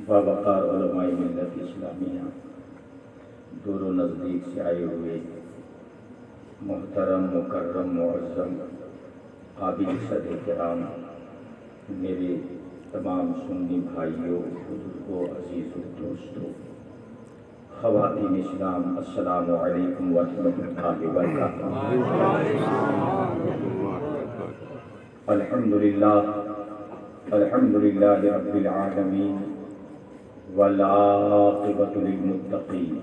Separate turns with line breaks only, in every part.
باوقار علماء ملت اسلامیہ، دور و نزدیک سے آئے ہوئے محترم مکرم معظم قابل صدر کرام، میرے تمام سنی بھائیوں، بزرگوں، عزیزوں، دوستوں، خواتین اسلام، السلام علیکم ورحمۃ اللہ وبرکاتہ۔ الحمدللہ رب العالمین والعاقبۃ للمتقین،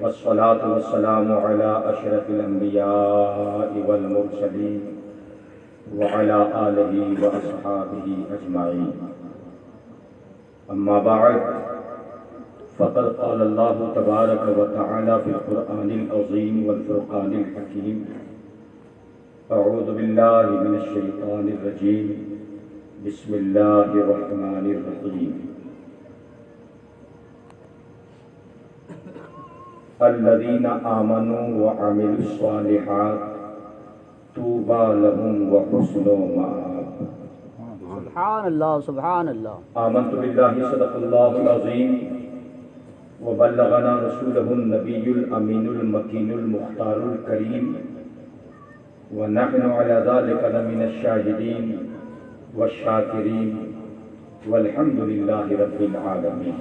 والصلاة والسلام علی اشرف الانبیاء والمرسلین وعلی آلہ واصحابہ اجمعین، اما بعد فقد قال اللہ تبارک و تعالی فی القرآن العظیم والفرقان الحکیم، اعوذ باللہ من الشیطان الرجیم، بسم اللہ الرحمن الرحیم۔ الذین آمنوا وعملوا الصالحات طوبى لهم وحسن مآب۔
سبحان اللہ سبحان اللہ۔
آمنت باللہ صدق اللہ العظیم وبلغنا رسولہ النبی الامین المکین المختار الکریم، ونحن على ذلك لمن الشاہدین والشاکرین والحمد للہ رب العالمین۔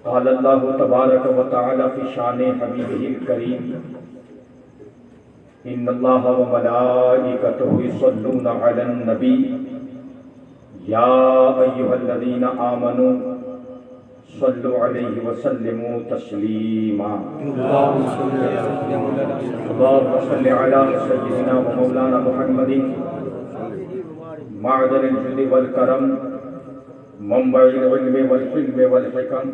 قال اللہ تبارک و تعالی فی شان حبیبہ الکریم، ان اللہ وملائکتہ یصلون علی النبی یا ایھا الذین آمنوا صلوا علیہ وسلموا تسلیما۔ اللہم صل علی سیدنا و مولانا محمد معدن الجود والکرم، منبع العلم والحلم والحکم،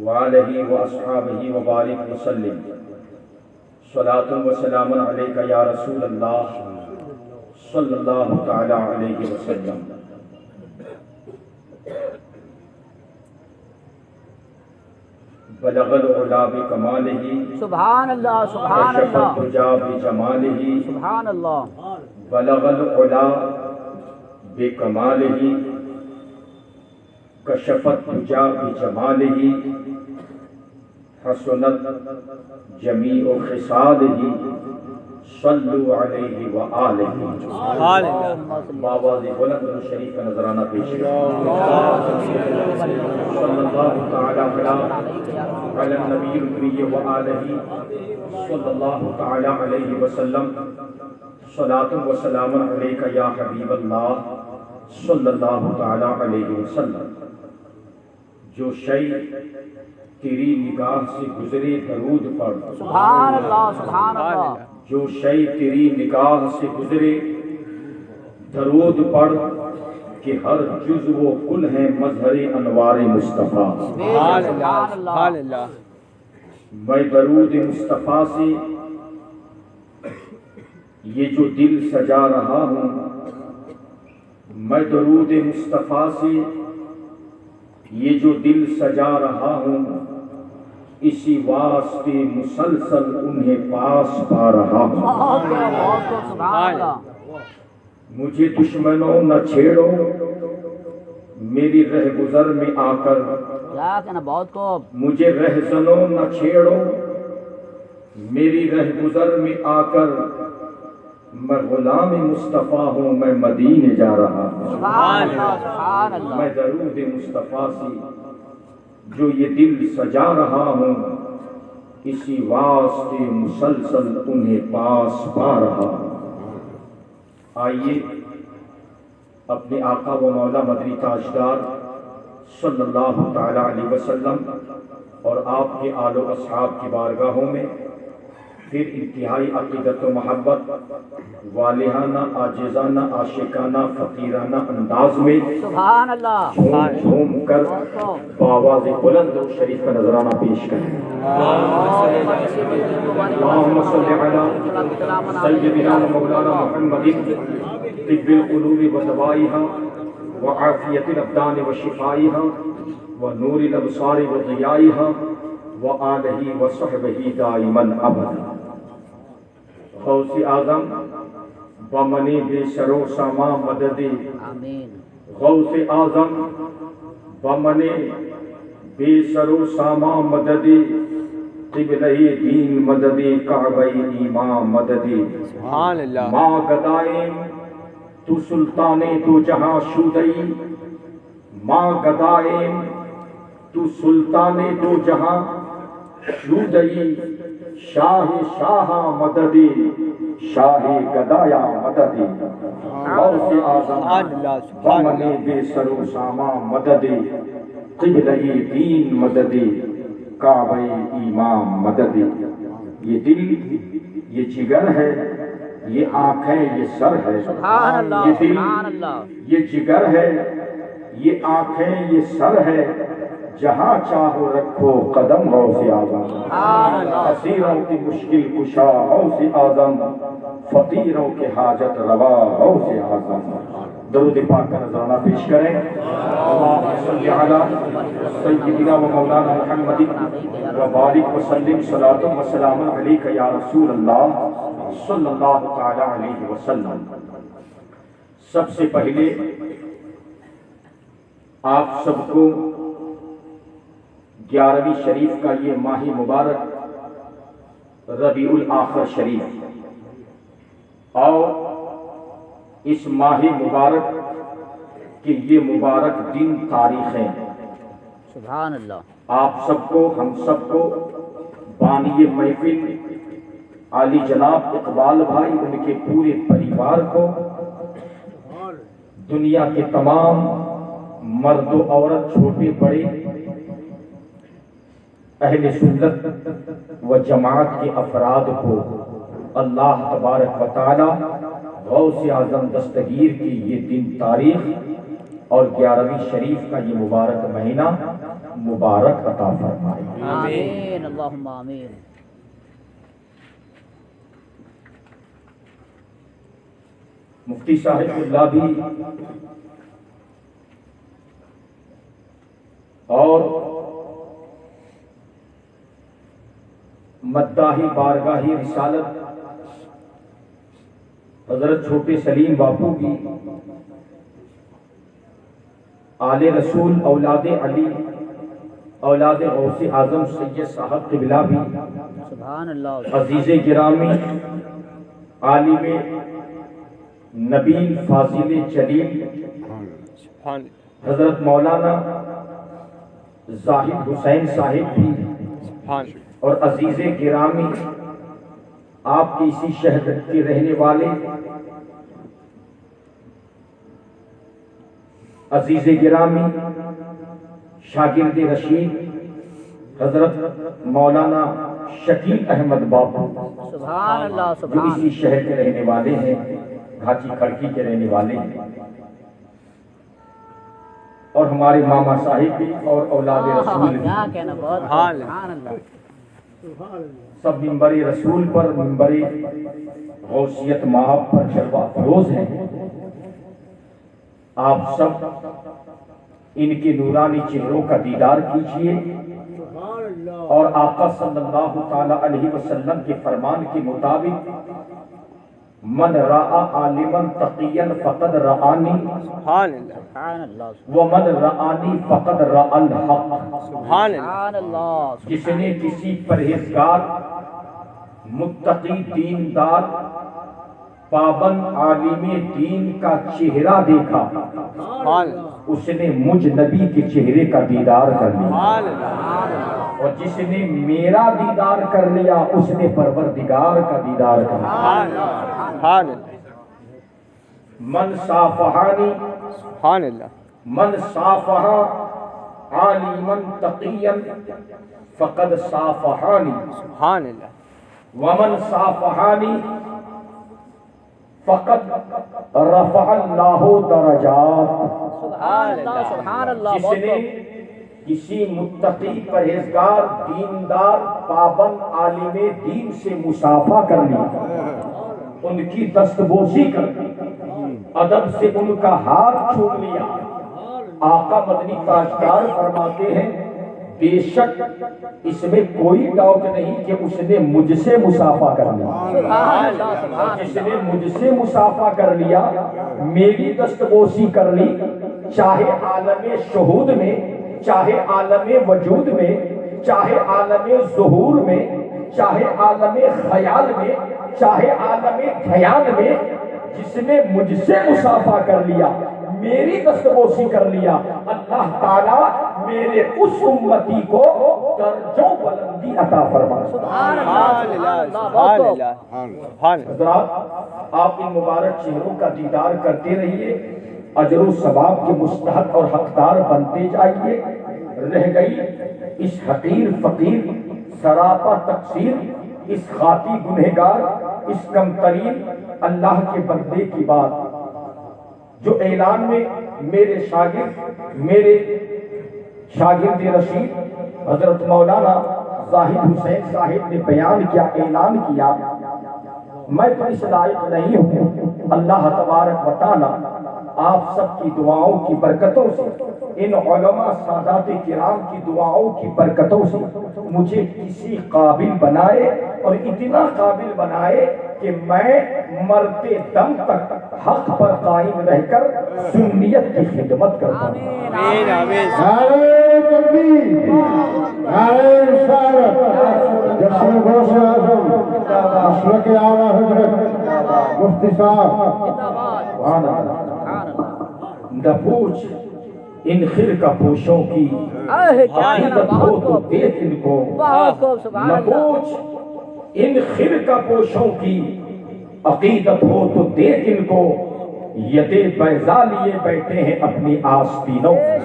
وآلہ واصحابہ وبارک وسلم۔ صلاۃ و سلام علیک یا رسول اللہ صلی اللہ تعالی علیہ وسلم۔ بلغ العلا بکمالہ،
سبحان اللہ سبحان
کشف
اللہ
الدجا بجمالہ،
سبحان اللہ۔
بلغ العلا بکمالہ، کشف الدجا بجمالہ، حسنت جمیع خصالہ، صلوا علیہ وآلہ۔ بابا بلند شریف کا نذرانہ پیش کریں۔ صلی اللہ تعالی علی النبی الکریم وآلہ صلی اللہ تعالی علیہ وسلم۔ صلاۃ و سلام علیک یا حبیب اللہ صلی اللہ تعالی علیہ وسلم۔ جو شیء تیری نگاہ سے گزرے درود پڑھ،
سبحان اللہ سبحان اللہ۔
جو شیء تیری نگاہ سے گزرے درود پڑھ، کہ ہر جز و کل ہے مظہر انوار مصطفیٰ۔
سبحان اللہ۔
میں درود مصطفیٰ سے یہ جو دل سجا رہا ہوں، میں درود مصطفیٰ سے یہ جو دل سجا رہا ہوں، اسی واسطے مسلسل انہیں پاس پا رہا ہوں۔
سبحان اللہ۔
مجھے دشمنوں نہ چھیڑو، میری رہ گزر میں آ کر،
کیا کہنا بہت کو۔
مجھے رہزنوں نہ چھیڑو، میری رہ گزر میں آ کر، میں غلام مصطفیٰ ہوں، میں مدینے جا رہا ہوں۔
سبحان اللہ سبحان اللہ۔
میں درود مصطفیٰ سے جو یہ دل سجا رہا ہوں، اسی واسطے مسلسل انہیں پاس پا رہا ہوں۔ آئیے اپنے آقا و مولا مدنی تاجدار صلی اللہ تعالی علیہ وسلم اور آپ کے آل و اصحاب کی بارگاہوں میں پھر انتہائی عقیدت و محبت، والہانہ، عاجزانہ، عاشقانہ، فقیرانہ انداز میں
سبحان اللہ۔
جھوم جھوم کر بآواز بلند و شریف کا نذرانہ پیش کریں۔ اللہم صل علی سیدنا و مولانا محمد طب القلوب و دوائها وعافیت الابدان و شفائها ونور الابصار و ضیائها وآلہ وصحبہ دائما ابدا۔ غوث اعظم بمن بے سر و ساما مدد
آمین
غوث اعظم بمن بے سر و ساما مدد قبلہ دین مدد کعبہ ایمان مدد
سبحان اللہ
ماں گدائیں تو سلطان تو جہاں شودئی ماں گدائیں تو سلطان تو جہاں شودئی شاہ شاہ مدد شاہ گدایا مدد غوث اعظم
سبحان اللہ سبحان
بمن
اللہ
بے سر و ساما مدد قبلہ دین مدد کعبہ ایمان مدد یہ دل یہ جگر ہے یہ آنکھیں یہ سر ہے
سبحان اللہ
یہ دل
سبحان اللہ
یہ جگر ہے یہ آنکھیں یہ سر ہے جہاں چاہو رکھو قدم غوث اعظم
سبحان اللہ
اسیروں کی مشکل کشا غوث اعظم فقیروں کے حاجت روا غوث اعظم درود پاک کا نذرانہ پیش کریں اللہم صلی علی سیدنا و مولانا محمد و بارک وسلم صلاۃ و سلام علیک یا رسول اللہ صلی اللہ تعالی علیہ وسلم۔ سب سے پہلے آپ سب کو 11ویں شریف کا یہ ماہ مبارک ربیع الاخر شریف اور اس ماہ مبارک کی یہ مبارک دن تاریخیں
سبحان اللہ
آپ سب کو ہم سب کو بانی محفل عالی جناب اقبال بھائی ان کے پورے پریوار کو دنیا کے تمام مرد و عورت چھوٹے بڑے اہل سنت و جماعت کے افراد کو اللہ تبارک و تعالی غوث اعظم دستگیر کی یہ دن تاریخ اور 11ویں شریف کا یہ مبارک مہینہ مبارک عطا فرمائے۔
آمین اللہم آمین۔
مفتی صاحب اللہ بھی اور مداحی بارگاہی رسالت حضرت چھوٹے سلیم باپو بھی آل رسول اولاد علی اولاد غوث اعظم سید صاحب قبلہ بھی
سبحان اللہ
عزیز گرامی عالم نبیل فاضل جلیل
سبحان
حضرت مولانا زاہد حسین صاحب بھی
سبحان
اور عزیز گرامی آپ کی اسی شہر کے رہنے والے عزیز گرامی شاگرد رشید حضرت مولانا شکیل احمد باپو
سبحان اللہ
جو
سبحان
اسی شہر کے رہنے والے ہیں گھاٹی کھڑکی کے رہنے والے ہیں اور ہمارے ماما صاحب بھی اور اولاد رسول بھی
کیا کہنا بہت
سبحان
سبحان اللہ
سب ممبر رسول پر ممبر غوثیت مآب پر جلوہ افروز ہیں۔ آپ سب ان کے نورانی چہروں کا دیدار کیجئے اور آقا صلی اللہ تعالی علیہ وسلم کے فرمان کے مطابق من رأى عالما تقیا فقد رآنی
سبحان اللہ
سبحان اللہ
ومن رآنی فقد رأى الحق۔
سبحان اللہ
سبحان اللہ
جس نے کسی پرہیزگار متقی دیندار پابند عالم دین کا چہرہ دیکھا
سبحان اللہ
اس نے مجھ نبی کے چہرے کا دیدار کر لیا،
سبحان اللہ
اور جس نے میرا دیدار کر لیا اس نے پروردگار کا دیدار کر لیا۔
سبحان اللہ سبحان اللہ
من صافحانی
سبحان اللہ
من صافحا عالما تقیا فقد صافحانی
سبحان اللہ
ومن صافحانی فقد رفع اللہ درجات۔
سبحان اللہ سبحان اللہ
جس
بہت
نے کسی متقی پرہیزگار دیندار پابند عالم دین سے مصافحہ کر لیا، ان کی دستبوسی کر لی، ادب سے ان کا ہاتھ چھوڑ لیا، آقا مدنی تاجدار فرماتے ہیں بے شک اس میں کوئی ڈاؤٹ نہیں کہ اس نے مجھ سے مصافحہ کر لیا،
سبحان اللہ سبحان
جس نے مجھ سے مصافحہ کر لیا، میری دستبوسی کر لی، چاہے عالم شہود میں، چاہے عالم وجود میں، چاہے عالم ظہور میں، چاہے عالم خیال میں، چاہے عالم خیال میں، جس نے مجھ سے مصافحہ کر لیا، میری دستبوسی کر لیا، اللہ تعالیٰ میرے اس امتی کو درجوں بلندی عطا فرما۔
سبحان اللہ
سبحان اللہ سبحان اللہ۔
حضرات آپ ان مبارک چہروں کا دیدار کرتے رہیے، اجر و ثواب کے مستحق اور حقدار بنتے جائیے۔ رہ گئی اس حقیر فقیر سراپا تقصیر، اس خاطی گنہگار، اس کم ترین اللہ کے بندے کی بات جو اعلان میں میرے شاگرد رشید حضرت مولانا زاہد حسین صاحب نے بیان کیا، اعلان کیا، میں تو اس لائق نہیں ہوں، اللہ تبارک و تعالی آپ سب کی دعاؤں کی برکتوں سے، ان علماء سادات کرام کی دعاؤں کی برکتوں سے مجھے کسی قابل بنائے، اور اتنا قابل بنائے کہ میں مرتے دم تک حق پر قائم رہ کر سنیت کی خدمت کرتا ہوں۔
آمین آمین۔
نعرہ تکبیر، نعرہ رسالت، جشن غوث اعظم، مسلک اعلیٰ حضرت مفتی صاحب،
سبحان اللہ۔ نہ پوچھ ان خرقہ پوشوں کی عقیدت ہو تو دیکھ ان کو،
بہت خوب سبحان
نہ
اللہ۔
پوچھ ان خرقہ پوشوں کی عقیدت ہو تو دیکھ ان کو، یدے بیضا لیے بیٹھے ہیں اپنی آستینوں میں،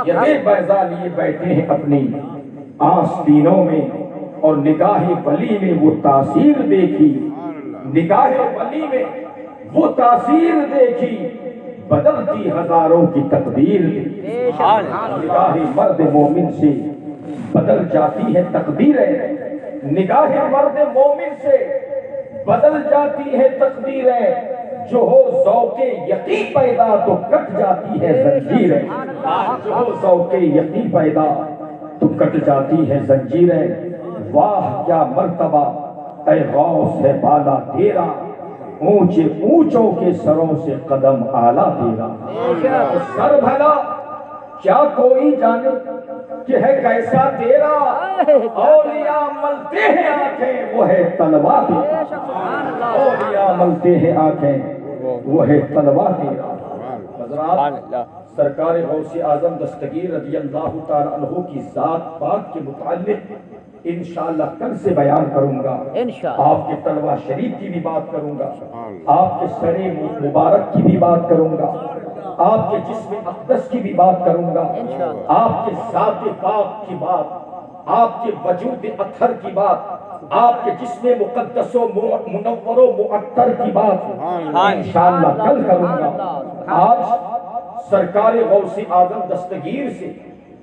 یدے بیضا لیے بیٹھے ہیں اپنی آستینوں میں، اور نگاہ ولی میں وہ تاثیر دیکھی، نگاہ ولی میں وہ تاثیر دیکھی، بدلتی ہزاروں کی تقدیر دی۔ نگاہ مرد مومن سے بدل جاتی ہے تقدیریں، نگاہ مرد مومن سے بدل جاتی ہے تقدیریں، جو ہو ذوق یقین پیدا تو کٹ جاتی ہے زنجیریں، جو ہو ذوق یقین پیدا تو کٹ جاتی ہے زنجیریں۔ واہ کیا مرتبہ اے غوث ہے بالا تیرا، اونچے اونچوں کے سروں سے قدم اعلیٰ تیرا۔ سر بھلا کیا کوئی جانے کہ ہے کیسا تیرا، اولیاء ملتے ہیں آنکھیں وہ ہے تلوا تیرا، اولیاء ملتے ہیں آنکھیں وہ ہے تلوا تیرا۔ حضرات سرکار غوث اعظم دستگیر رضی اللہ تعالیٰ عنہ کی ذات پاک کے متعلق انشاءاللہ کل سے بیان کروں گا،
انشاءاللہ
آپ کے تلوہ شریف کی بھی بات کروں گا، آپ کے سر مبارک کی بھی بات کروں گا، آپ کے جسم اقدس کی بھی بات کروں گا، آپ کے ذات پاک کی بات، آپ کے وجود اطہر کی بات، آپ کے جسم مقدس و منور و معطر کی بات انشاءاللہ کل کروں گا۔ آج سرکار غوث اعظم دستگیر سے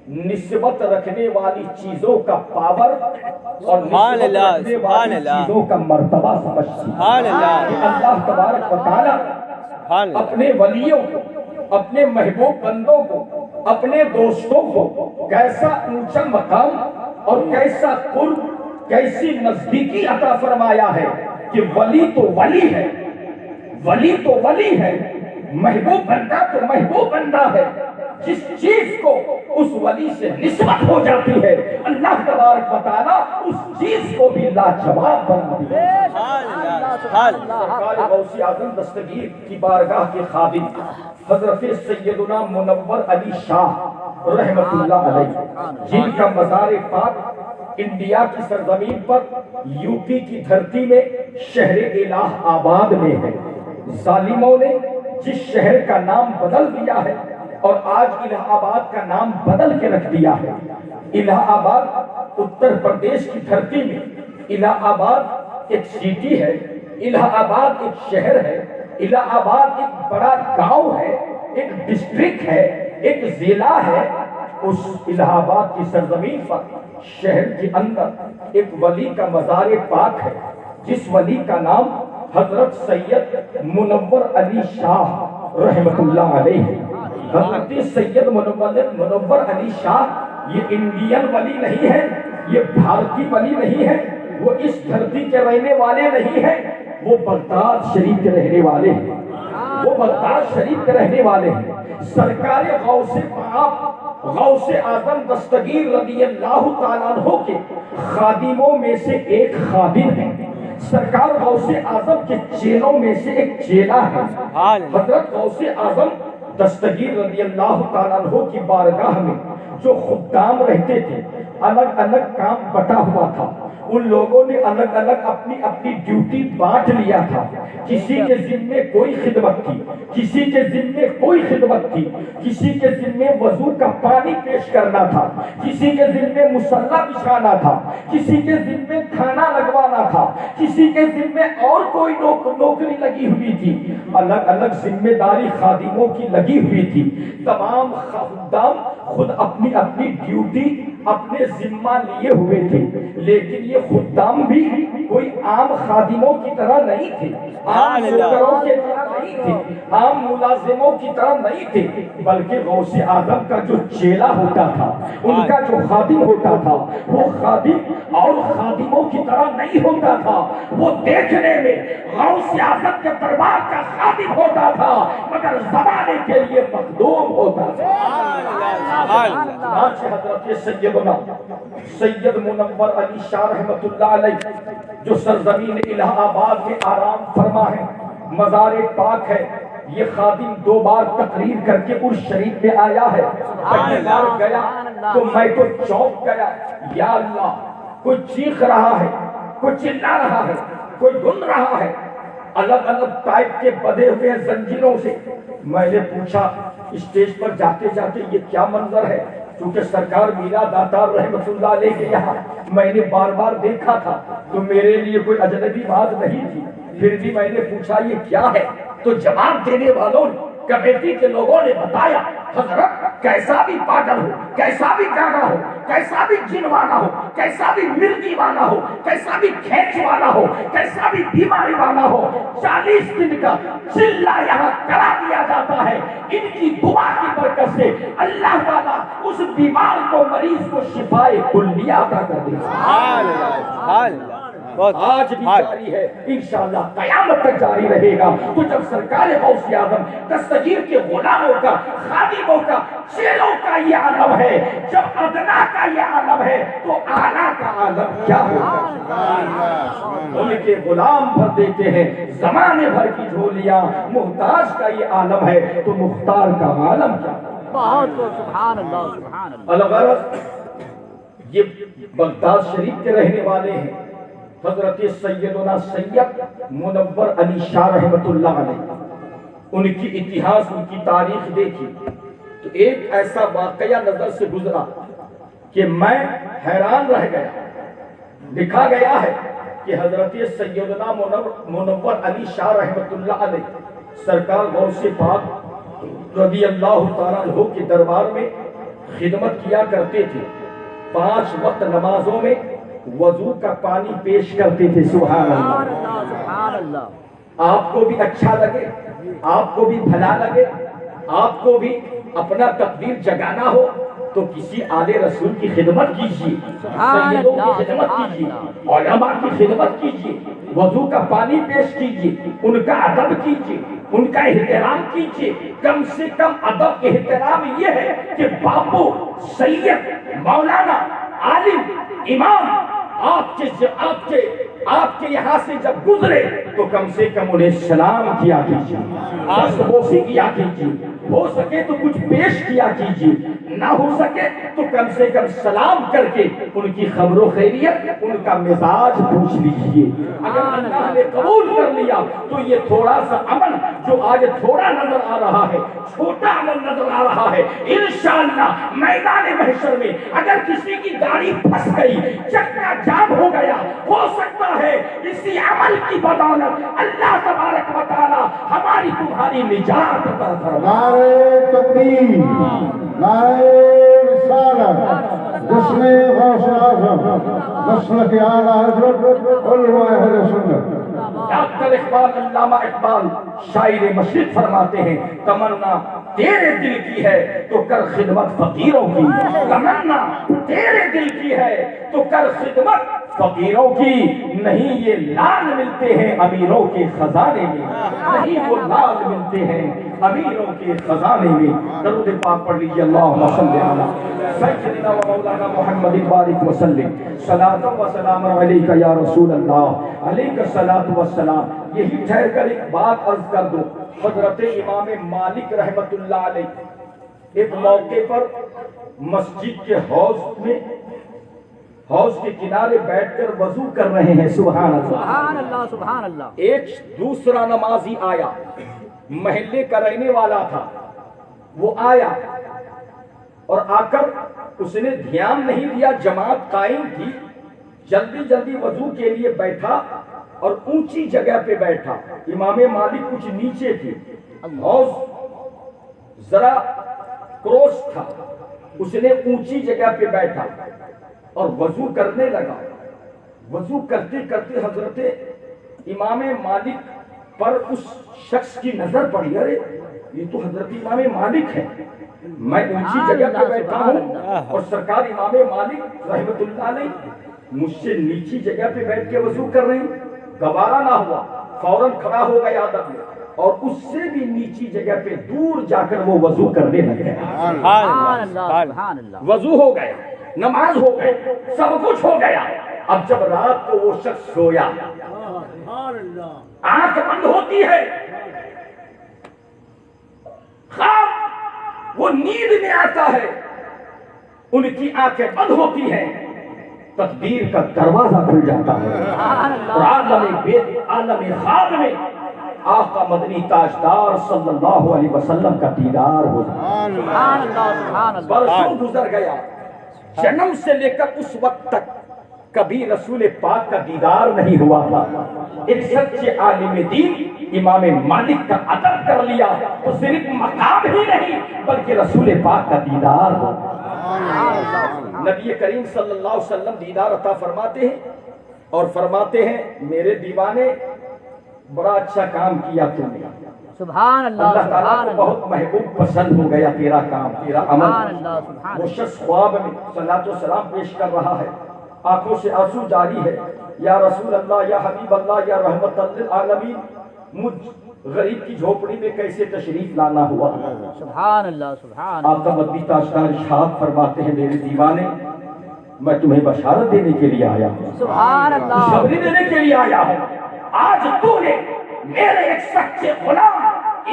نسبت رکھنے والی چیزوں کا پاور اور نسبت رکھنے والی چیزوں کا مرتبہ سمجھتی ہے کہ اللہ تبارک و تعالی اپنے ولیوں کو، اپنے محبوب بندوں کو، اپنے دوستوں کو کیسا اونچا مقام اور کیسا قرب، کیسی نزدیکی عطا فرمایا ہے کہ ولی تو ولی ہے، ولی تو ولی ہے، محبوب بندہ تو محبوب بندہ ہے۔ جس چیز کو اس ولی سے نسبت ہو جاتی ہے اللہ تبارک و تعالیٰ اس چیز کو بھی لاجواب بنا دیتا ہے۔ سرکار غوث اعظم دستگیر کی بارگاہ کے خادم حضرت سیدنا منور علی شاہ رحمت اللہ علیہ، جن کا مزار پاک انڈیا کی سرزمین پر یو پی کی دھرتی میں شہر الہ آباد میں ہے، ظالموں نے جس شہر کا نام بدل دیا ہے اور آج الہ آباد کا نام بدل کے رکھ دیا ہے۔ الہ آباد اتر پردیش کی دھرتی میں الہ آباد ایک سٹی ہے، الہ آباد ایک شہر ہے، الہ آباد ایک بڑا گاؤں ہے، ایک ڈسٹرکٹ ہے، ایک ضلع ہے۔ اس الہ آباد کی سرزمین پر شہر کے اندر ایک ولی کا مزار پاک ہے، جس ولی کا نام حضرت سید منور علی شاہ رحمت اللہ علیہ۔ حضرت سید منور علی شاہ یہ انڈین ولی نہیں ہے، یہ بھارتی ولی نہیں ہے، وہ اس دھرتی کے رہنے والے نہیں ہیں، وہ بغداد شریف کے رہنے والے ہیں، وہ بغداد شریف کے رہنے والے ہیں۔ سرکار غوث پاک غوث اعظم دستگیر رضی اللہ تعالیٰ عنہ کے خادموں میں سے ایک خادم ہے، سرکار غوث اعظم کے چیلوں میں سے ایک چیلا ہے۔ حضرت غوث اعظم دستگیر رضی اللہ تعالیٰ عنہ کی بارگاہ میں جو خدام رہتے تھے، الگ الگ کام بٹا ہوا تھا، ان لوگوں نے الگ الگ اپنی اپنی ڈیوٹی بانٹ لیا تھا۔ کسی کے ذمے کوئی خدمت تھی، کسی کے ذمے کوئی خدمت تھی، کسی کے ذمے وضو کا پانی پیش کرنا تھا، کسی کے ذمے مصلی بچھانا تھا، کسی کے ذمے کھانا لگوانا تھا، کسی کے ذمے اور کوئی نوکری لگی ہوئی تھی، الگ الگ ذمہ داری خادموں کی لگی ہوئی تھی۔ تمام خدام خود اپنی اپنی ڈیوٹی اپنے ذمہ لیے ہوئے تھے، لیکن یہ خدام بھی کوئی عام خادموں کی طرح نہیں تھے، عام نوکروں کی طرح نہیں تھے، عام ملازموں کی طرح نہیں تھے، بلکہ غوث اعظم کا جو چیلا ہوتا تھا، ان کا جو خادم ہوتا تھا، وہ خادم اور خادموں کی طرح نہیں ہوتا تھا، وہ دیکھنے میں غوث اعظم کے دربار کا خادم ہوتا تھا، مگر زمانے کے لیے مخدوم ہوتا تھا۔ حضرت سیدنا سید منور علی شاہ رحمت اللہ علیہ جو سرزمین الہ آباد میں آرام فرما ہے، مزار پاک ہے، یہ خادم 2 بار تقریر کر کے اس شریف میں آیا ہے۔ پہلی بار گیا تو میں تو چونک گیا، یا اللہ، کوئی چیخ رہا ہے، کوئی چلا رہا ہے، کوئی دھن رہا ہے، الگ الگ ٹائپ کے بدے ہوئے زنجیروں سے۔ میں نے پوچھا اسٹیج پر جاتے جاتے یہ کیا منظر ہے؟ کیونکہ سرکار میرا داتا رحمت اللہ علیہ کے یہاں میں نے بار بار دیکھا تھا، تو میرے لیے کوئی اجنبی بات نہیں تھی، پھر بھی میں نے پوچھا یہ کیا ہے؟ تو جواب دینے والوں نے، کمیٹی کے لوگوں نے بتایا، حضرت کیسا بھی پاگل ہو، کیسا بھی گانا ہو، کیسا بھی جن والا ہو، کیسا بھی مرگی والا ہو، کیسا بھی کھینچ والا ہو، کیسا بھی بیماری والا ہو، 40 دن کا چلہ یہاں کرا دیا جاتا ہے۔ ان کی دعا کی برکت سے اللہ تعالیٰ اس بیمار کو، مریض کو شفائے کلیہ عطا کر دے گا۔ آج بھی جاری ہے، انشاءاللہ قیامت تک جاری رہے گا۔ تو جب سرکار غوث اعظم دستگیر کے غلاموں کا، خادموں کا، چیلوں کا یہ عالم ہے، جب ادنا کا یہ عالم ہے تو اعلیٰ کا عالم کیا ہوگا؟ ان کے غلام بھر دیتے ہیں زمانے بھر کی جھولیاں، محتاج کا یہ عالم ہے تو مختار کا عالم کیا؟
بہت سبحان اللہ، سبحان اللہ۔
الغرض یہ بغداد شریف کے رہنے والے ہیں، حضرت سیدنا سید منور علی شاہ رحمت اللہ علیہ۔ ان کی اتہاس، ان کی تاریخ دیکھی تو ایک ایسا واقعہ نظر سے گزرا کہ میں حیران رہ گیا۔ لکھا گیا ہے کہ حضرت سیدنا منور علی شاہ رحمت اللہ علیہ سرکار غوث پاک رضی اللہ تعالیٰ عنہ کے دربار میں خدمت کیا کرتے تھے، 5 وقت نمازوں میں وضو کا پانی پیش کرتے تھے۔ سبحان اللہ،
سبحان اللہ۔
آپ کو بھی اچھا لگے، آپ کو بھی بھلا لگے، آپ کو بھی اپنا تقدیر جگانا ہو تو کسی آلے رسول کی خدمت کیجیے، سیدوں کی خدمت کیجیے، علماء کی خدمت کیجیے، وضو کا پانی پیش کیجیے، ان کا ادب کیجیے، ان کا احترام کیجیے۔ کم سے کم ادب احترام یہ ہے کہ باپو، سید، مولانا، عالم، امام آپ کے یہاں سے جب گزرے تو کم سے کم انہیں سلام کیا کیجیے، دستبوسی کیا کیجیے، ہو سکے تو کچھ پیش کیا کیجیے، نہ ہو سکے تو کم سے کم سلام کر کے ان کی خبر و خیریت، ان کا مزاج پوچھ لیجیے۔ اگر اللہ نے قبول کر لیا تو یہ تھوڑا سا عمل جو آج تھوڑا نظر آ رہا ہے، چھوٹا عمل نظر آ رہا ہے، انشاءاللہ میدان محشر میں اگر کسی کی گاڑی پھنس گئی، چکا جام ہو گیا، ہو سکتا ہے اسی عمل کی بدولت اللہ تبارک و تعالی ہماری تمہاری نجات عطا فرمائے۔
نعرہ تکبیر، نعرہ رسالت، جس نے غوث اعظم مسلک اعلیٰ حضرت علماء اہل سنت
ڈاکٹر اقبال، علامہ اقبال شاعر مشرق فرماتے ہیں، تمنا تیرے دل کی ہے تو کر خدمت فقیروں کی، تمنا تیرے دل کی ہے تو کر خدمت فقیروں کی، نہیں یہ لال ملتے ہیں امیروں کے خزانے میں، نہیں وہ لال ملتے ہیں امیروں کے خزانے میں۔ درود پاک پڑھ لیجیے، اللہم صلی علی سیدنا و مولانا محمد بارک وسلم، صلاۃ و سلام علیک یا رسول اللہ، علیک الصلاۃ والسلام۔ یہی ٹھہر کر ایک بات عرض کر دوں، حضرت امام مالک رحمت اللہ علیہ ایک موقع پر مسجد کے حوض کے کنارے بیٹھ کر وضو کر رہے ہیں، سبحان اللہ
سبحان اللہ سبحان اللہ۔
ایک دوسرا نمازی آیا، محلے کا رہنے والا تھا، وہ آیا اور آ کر اس نے دھیان نہیں دیا، جماعت قائم تھی، جلدی جلدی وضو کے لیے بیٹھا اور اونچی جگہ پہ بیٹھا۔ امام مالک کچھ نیچے تھے، حوض ذرا کروس تھا، اس نے اونچی جگہ پہ بیٹھا اور وضو کرنے لگا۔ وضو کرتے کرتے حضرت امام مالک پر اس شخص کی نظر پڑی، ارے یہ تو حضرت امام مالک ہے، میں اونچی جگہ پہ بیٹھا ہوں اور سرکار امام مالک رحمت اللہ علیہ مجھ سے نیچی جگہ پہ بیٹھ کے وضو کر رہے ہیں۔ گوارا نہ ہوا، فوراً کھڑا ہو گیا آدم اور اس سے بھی نیچی جگہ پہ دور جا کر وہ وضو کرنے لگے۔
سبحان اللہ سبحان اللہ۔
وضو ہو گیا، نماز ہو گئی، سب کچھ ہو گیا۔ اب جب رات کو وہ شخص سویا، آنکھ بند ہوتی ہے، خواب وہ نیند میں آتا ہے، ان کی آنکھیں بند ہوتی ہیں، تقدیر کا دروازہ کھل جاتا ہے اور عالم خواب میں آقا مدنی تاجدار صلی اللہ علیہ وسلم کا دیدار ہو جاتا ہے۔
سبحان اللہ سبحان اللہ۔
برسوں گزر گیا، جنم سے لے کر اس وقت تک کبھی رسول پاک کا دیدار نہیں ہوا تھا۔ ایک سچے عالم دین امام مالک کا ادب کر لیا تو صرف مقام ہی نہیں بلکہ رسول پاک کا دیدار ہو۔ نبی کریم صلی اللہ علیہ وسلم دیدار عطا فرماتے ہیں اور فرماتے ہیں میرے دیوانے بڑا اچھا کام کیا تم نے،
سبحان اللہ
اللہ تعالیٰ
سبحان
کو
اللہ
بہت محبوب پسند ہو گیا تیرا کام، تیرا عمل۔
سبحان اللہ سبحان
وہ
اللہ۔
شخص خواب میں صلاۃ و سلام پیش کر رہا ہے، آنکھوں سے آنسو جاری ہے، یا رسول اللہ، یا حبیب اللہ، یا رحمت للعالمین، مجھ غریب کی جھوپڑی میں کیسے تشریف لانا ہوا۔
سبحان اللہ سبحان اللہ۔
آقا مدنی تاجدار ارشاد فرماتے ہیں میرے دیوانے میں تمہیں بشارت دینے کے لیے آیا ہوں،
سبحان اللہ۔
خوشخبری دینے کے لیے آیا ہوں۔ آج تو نے میرے ایک سچے غلام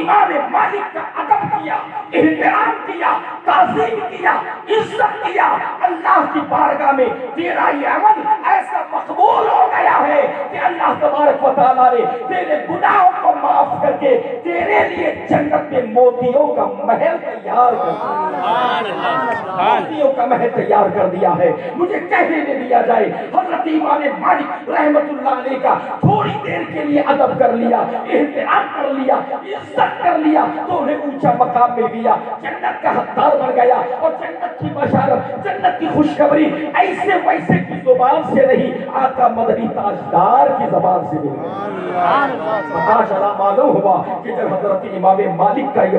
امام مالک کا ادب کیا، احترام کیا، تعظیم کیا، عزت کیا، اللہ کی بارگاہ میں تیرا یہ عمل ایسا مقبول ہو گیا ہے کہ اللہ تبارک و تعالیٰ نے تیرے گناہوں کو معاف کر کے تیرے لیے جنت میں موتیوں کا محل تیار کر دیا، موتیوں کا محل تیار کر دیا ہے۔ مجھے کہنے دے دیا جائے حضرت امام مالک رحمت اللہ علیہ کا تھوڑی دیر کے لیے ادب کر لیا، احترام کر لیا، عزت کر لیا تو انہیں اونچا مقام مل گیا، جنت کا حقدار بن گیا، اور جنت کی بشارت، جنت کی خوشخبری ایسے ویسے کی زبان سے نہیں، آقا مدنی تاجدار کی زبان سے مل گئی۔ پتہ چلا، معلوم ہوا کہ جب حضرت امام مالک کا یہ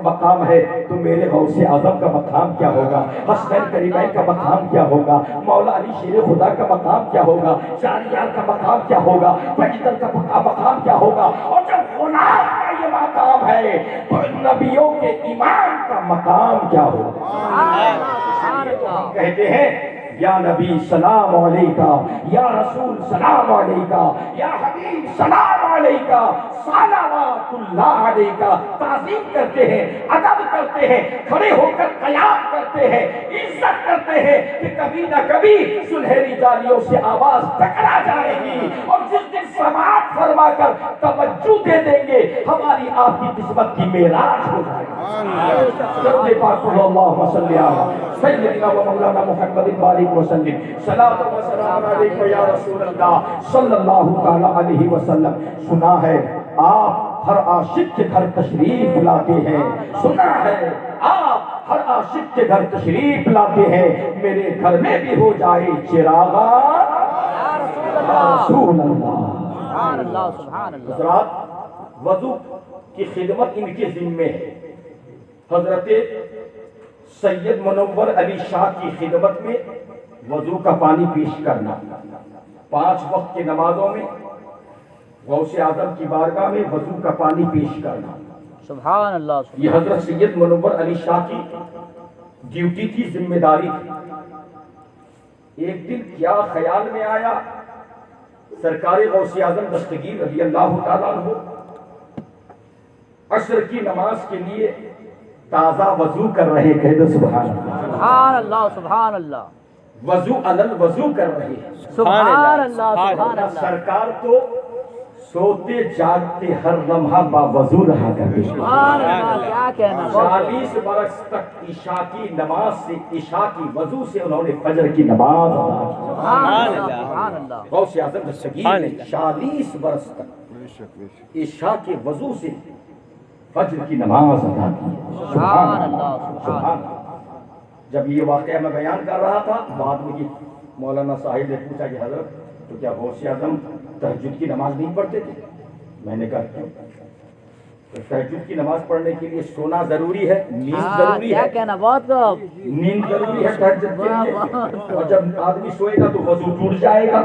مقام ہے تو میرے غوث اعظم کا مقام کیا ہوگا، حسنین کریمین کا مقام کیا ہوگا، مولا علی شیر خدا کا مقام کیا ہوگا، شاہریار کا مقام کیا ہوگا، پیغمبر کا مقام کیا ہوگا۔ اور جب غلام کا یہ مقام ہے تو نبیوں کے امام کا مقام کیا ہوگا۔ کہتے ہیں یا نبی سلام علیکہ، یا رسول سلام علیکہ، یا حبیب سلام علیکہ، صلوات اللہ علیکہ۔ تعظیم کرتے ہیں، ادب کرتے ہیں، کھڑے ہو کر قیام کرتے ہیں، عزت کرتے ہیں کہ کبھی نہ کبھی سنہری جالیوں سے آواز ٹکرا جائے گی، اور جس دن سماعت فرما کر توجہ دے دیں گے ہماری آپ کی قسمت کی معراج ہو جائے گی۔ اللہم صلی علی سیدنا و مولانا محمد بارک وسلم، صلاۃ و سلام علیکہ یا رسول اللہ صلی اللہ تعالی علیہ وسلم۔ سنا ہے آپ ہر عاشق کے گھر تشریف لاتے ہیں، سنا ہے آپ ہر عاشق کے گھر تشریف لاتے ہیں، میرے گھر میں بھی ہو جائے چراغا رسول اللہ۔
سبحان اللہ سبحان اللہ۔
حضرات، وضو کی خدمت ان کے ذمے ہے، حضرت سید منور علی شاہ کی خدمت میں وضو کا پانی پیش کرنا، 5 وقت کی نمازوں میں غوث اعظم کی بارگاہ میں وضو کا پانی پیش کرنا،
سبحان اللہ
یہ حضرت سید منور علی شاہ کی ڈیوٹی تھی، ذمہ داری تھی۔ ایک دن کیا خیال میں آیا، سرکار غوث اعظم دستگیر رضی اللہ تعالیٰ عنہ عصر کی نماز کے لیے تازہ وضو کر رہے، کہہ دو سبحان اللہ،
سبحان اللہ سبحان اللہ
وضو علل وضو کر رہے ہیں۔
سبحان اللہ سبحان اللہ
سرکار تو سوتے جاگتے ہر لمحہ باوضو رہا کرتے،
سبحان اللہ، کیا کہنا،
40 برس تک عشاء کی نماز سے، عشاء کی وضو سے انہوں نے فجر کی نماز ادا کی۔
سبحان اللہ سبحان اللہ
غوث اعظم دستگیر نے 40 برس تک عشاء کے وضو سے فجر کی نماز ادا کی۔
سبحان اللہ سبحان
اللہ۔ جب یہ واقعہ میں بیان کر رہا تھا، بعد میں یہ مولانا صاحب نے پوچھا کہ حضرت تو کیا غوث اعظم تہجد کی نماز نہیں پڑھتے تھے؟ میں نے کہا کیوں؟ تہجد کی نماز پڑھنے کے لیے سونا ضروری ہے، نیند ضروری
کیا
ہے،
کہنا، بہت
نیند ضروری ہے تہجد کے لیے، اور جب آدمی سوئے گا تو وضو ٹوٹ جائے گا،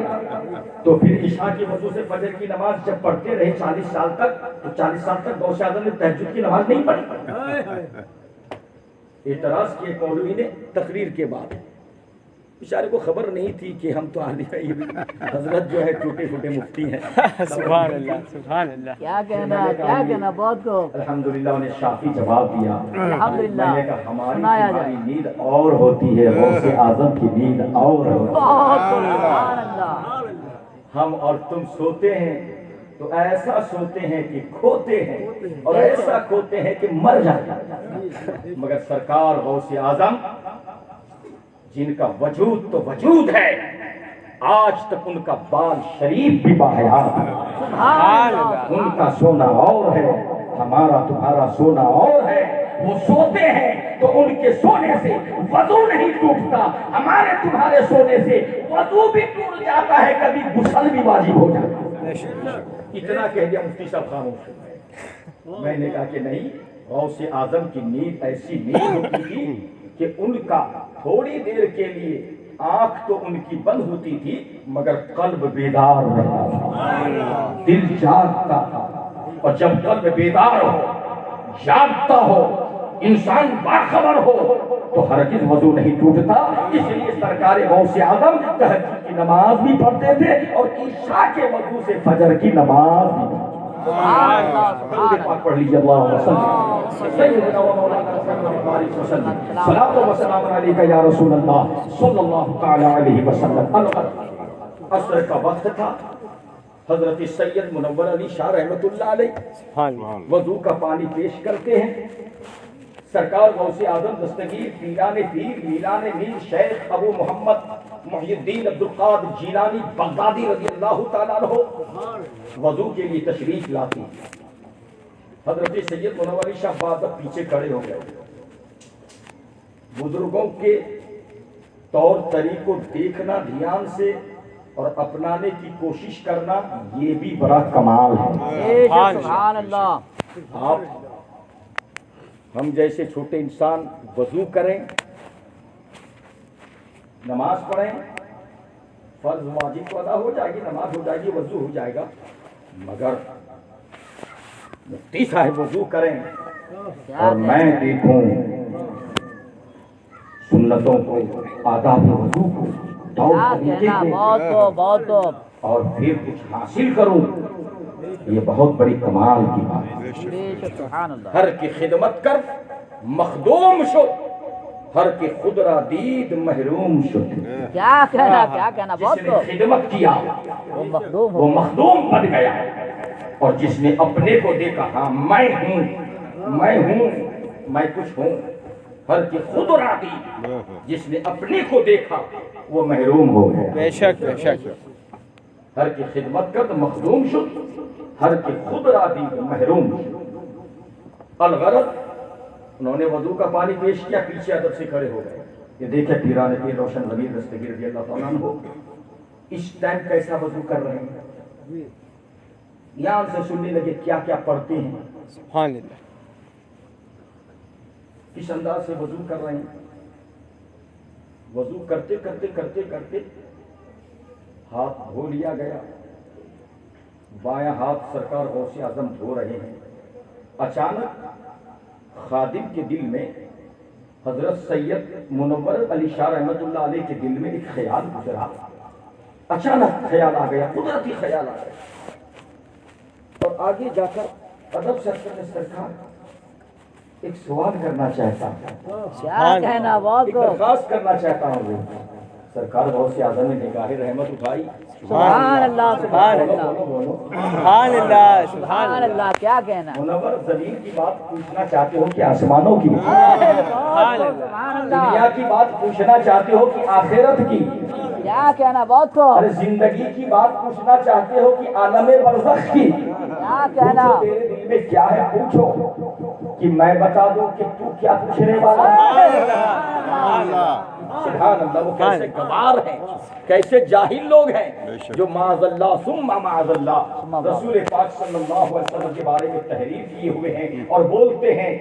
تو پھر عشاء کی وضو سے فجر کی نماز جب پڑھتے رہے 40 سال تک، تو 40 سال تک غوث اعظم نے تہجد کی نماز نہیں پڑھی۔ اعتراض کیے مولوی نے تقریر کے بعد، بیچارے کو خبر نہیں تھی کہ ہم تو عالم علم حضرت جو ہے ٹوٹے پھوٹے مفتی ہیں۔
سبحان اللہ سبحان اللہ
کیا کہنا بہت کو
الحمدللہ انہیں شافی جواب دیا۔
الحمدللہ
میں نے کہا ہماری
سنایا
تمہاری
جائے،
نیند اور ہوتی ہے، غوث اعظم کی نیند اور ہوتی
بہت سبحان اللہ،
ہے۔ ہم اور تم سوتے ہیں تو ایسا سوتے ہیں کہ کھوتے ہیں، اور ایسا کھوتے ہیں کہ مر جاتے ہیں، مگر سرکار غوث اعظم جن کا وجود تو وجود ہے، آج تک ان کا بال شریف بھی باحیات ہے،
سبحان اللہ،
ان کا سونا اور ہے، ہمارا تمہارا سونا اور ہے۔ وہ سوتے ہیں تو ان کے سونے سے وضو نہیں ٹوٹتا، ہمارے تمہارے سونے سے وضو بھی ٹوٹ جاتا ہے، کبھی غسل بھی واجب ہو جاتا ہے۔ اتنا کہہ دیا، مفتی صاحب خاموش ہو گئے۔ میں نے کہا کہ نہیں، غوث اعظم کی نیند ایسی نیند ہوتی تھی کہ ان کا تھوڑی دیر کے لیے آنکھ تو ان کی بند ہوتی تھی، مگر قلب بیدار رہتا تھا، دل جاگتا تھا، اور جب قلب بیدار ہو، جاگتا ہو، انسان باخبر ہو، تو ہرگز وضو نہیں ٹوٹتا۔ اس لیے سرکار غوث اعظم تہجد کی نماز بھی پڑھتے تھے، اور عشاء کے وضو سے فجر کی نماز بھی پڑھتے تھے۔
سبحان اللہ سبحان اللہ،
پاک پڑھ لیجیے، اللہم صلی سیدنا و مولانا محمد وسلم، صلاۃ و سلام علیک یا رسول اللہ صلی اللہ تعالی علیہ وسلم۔ عصر کا وقت تھا، حضرت سید منور علی شاہ رحمۃ اللہ علیہ وضو کا پانی پیش کرتے ہیں۔ سرکار غوث اعظم دستگیر پیران پیر میران میر شیخ ابو محمد محی الدین عبدالقادر جیلانی بغدادی رضی اللہ تعالیٰ عنہ وضو کے لیے تشریف لاتے ہیں۔ حضرت سید منور علی شاہ بعد پیچھے کھڑے ہو گئے۔ بزرگوں کے طور طریقوں دیکھنا دھیان سے اور اپنانے کی کوشش کرنا، یہ بھی بڑا کمال ہے۔
سبحان اللہ،
آپ ہم جیسے چھوٹے انسان وضو کریں، نماز پڑھیں، فرض واجب تو ادا ہو جائے گی، نماز ہو جائے گی، وضو ہو جائے گا، مگر مفتی صاحب وضو کریں اور میں دیکھوں سنتوں کو، آداب وضو کو، طور طریقے
کیا
کو،
بہت کو
اور پھر کچھ حاصل کروں، یہ بہت بڑی کمال کی بات ہے۔
بے شک، سبحان اللہ،
ہر کی خدمت کر مخدوم شد، ہر کی خود را دید محروم شد۔
کیا کہنا بہت
جس نے
کو
خدمت کیا
وہ مخدوم
وہ
ہو،
مخدوم بن گیا، اور جس نے اپنے کو دیکھا، ہاں میں ہوں، میں کچھ ہوں، ہر کی خود را دید، جس نے اپنے کو دیکھا وہ محروم ہو گیا۔
بے شک بے شک،
ہر کی خدمت کر مخدوم شد، ہر کی خود را دید محروم شد۔ الغرض انہوں نے وضو کا پانی پیش کیا، پیچھے ادب سے کھڑے ہو گئے۔ یہ دیکھیں پیران پیر روشن ضمیر دستگیر رضی اللہ تعالیٰ عنہ اس ٹائم کیسا وضو کر رہے ہیں، یہاں سے سننے لگے کیا کیا پڑھتے ہیں۔
سبحان اللہ،
اس انداز سے وضو کر رہے ہیں. وضو کرتے کرتے کرتے کرتے ہاتھ دھو لیا گیا. بایاں ہاتھ سرکار غوث اعظم دھو رہے ہیں. اچانک خادم کے دل میں حضرت سید منور علی شاہ رحمۃ اللہ علیہ کے دل میں ایک خیال گزرا. اچانک خیال آ گیا, قدرتی خیال آ گیا, اور آگے جا کر ادب سرکار ایک سوال کرنا چاہتا ہوں,
کیا کہنا بہت
ایک
کو.
درخواست کرنا چاہتا ہوں. سرکار غوث اعظم نے نگاہ رحمت اٹھائی.
سبحان اللہ سبحان اللہ
بولو بولو.
سبحان اللہ
سبحان اللہ, کیا کہنا.
منور زمین کی بات پوچھنا چاہتے ہو کہ آسمانوں کی,
سبحان اللہ,
دنیا کی بات پوچھنا چاہتے ہو کہ آخرت کی,
کیا کہنا بہت کو.
ارے زندگی کی بات پوچھنا چاہتے ہو کہ عالم برزخ کی.
کیا کہنا.
پوچھو تیرے دل میں کیا ہے, پوچھو کہ میں بتا دوں کہ تو کیا پوچھنے والا ہے. سبحان اللہ. وہ کیسے گوار ہیں, کیسے جاہل لوگ ہیں جو معاذ اللہ ثم معاذ اللہ رسول پاک صلی اللہ علیہ وسلم کے بارے میں تحریر کیے ہوئے ہیں اور بولتے ہیں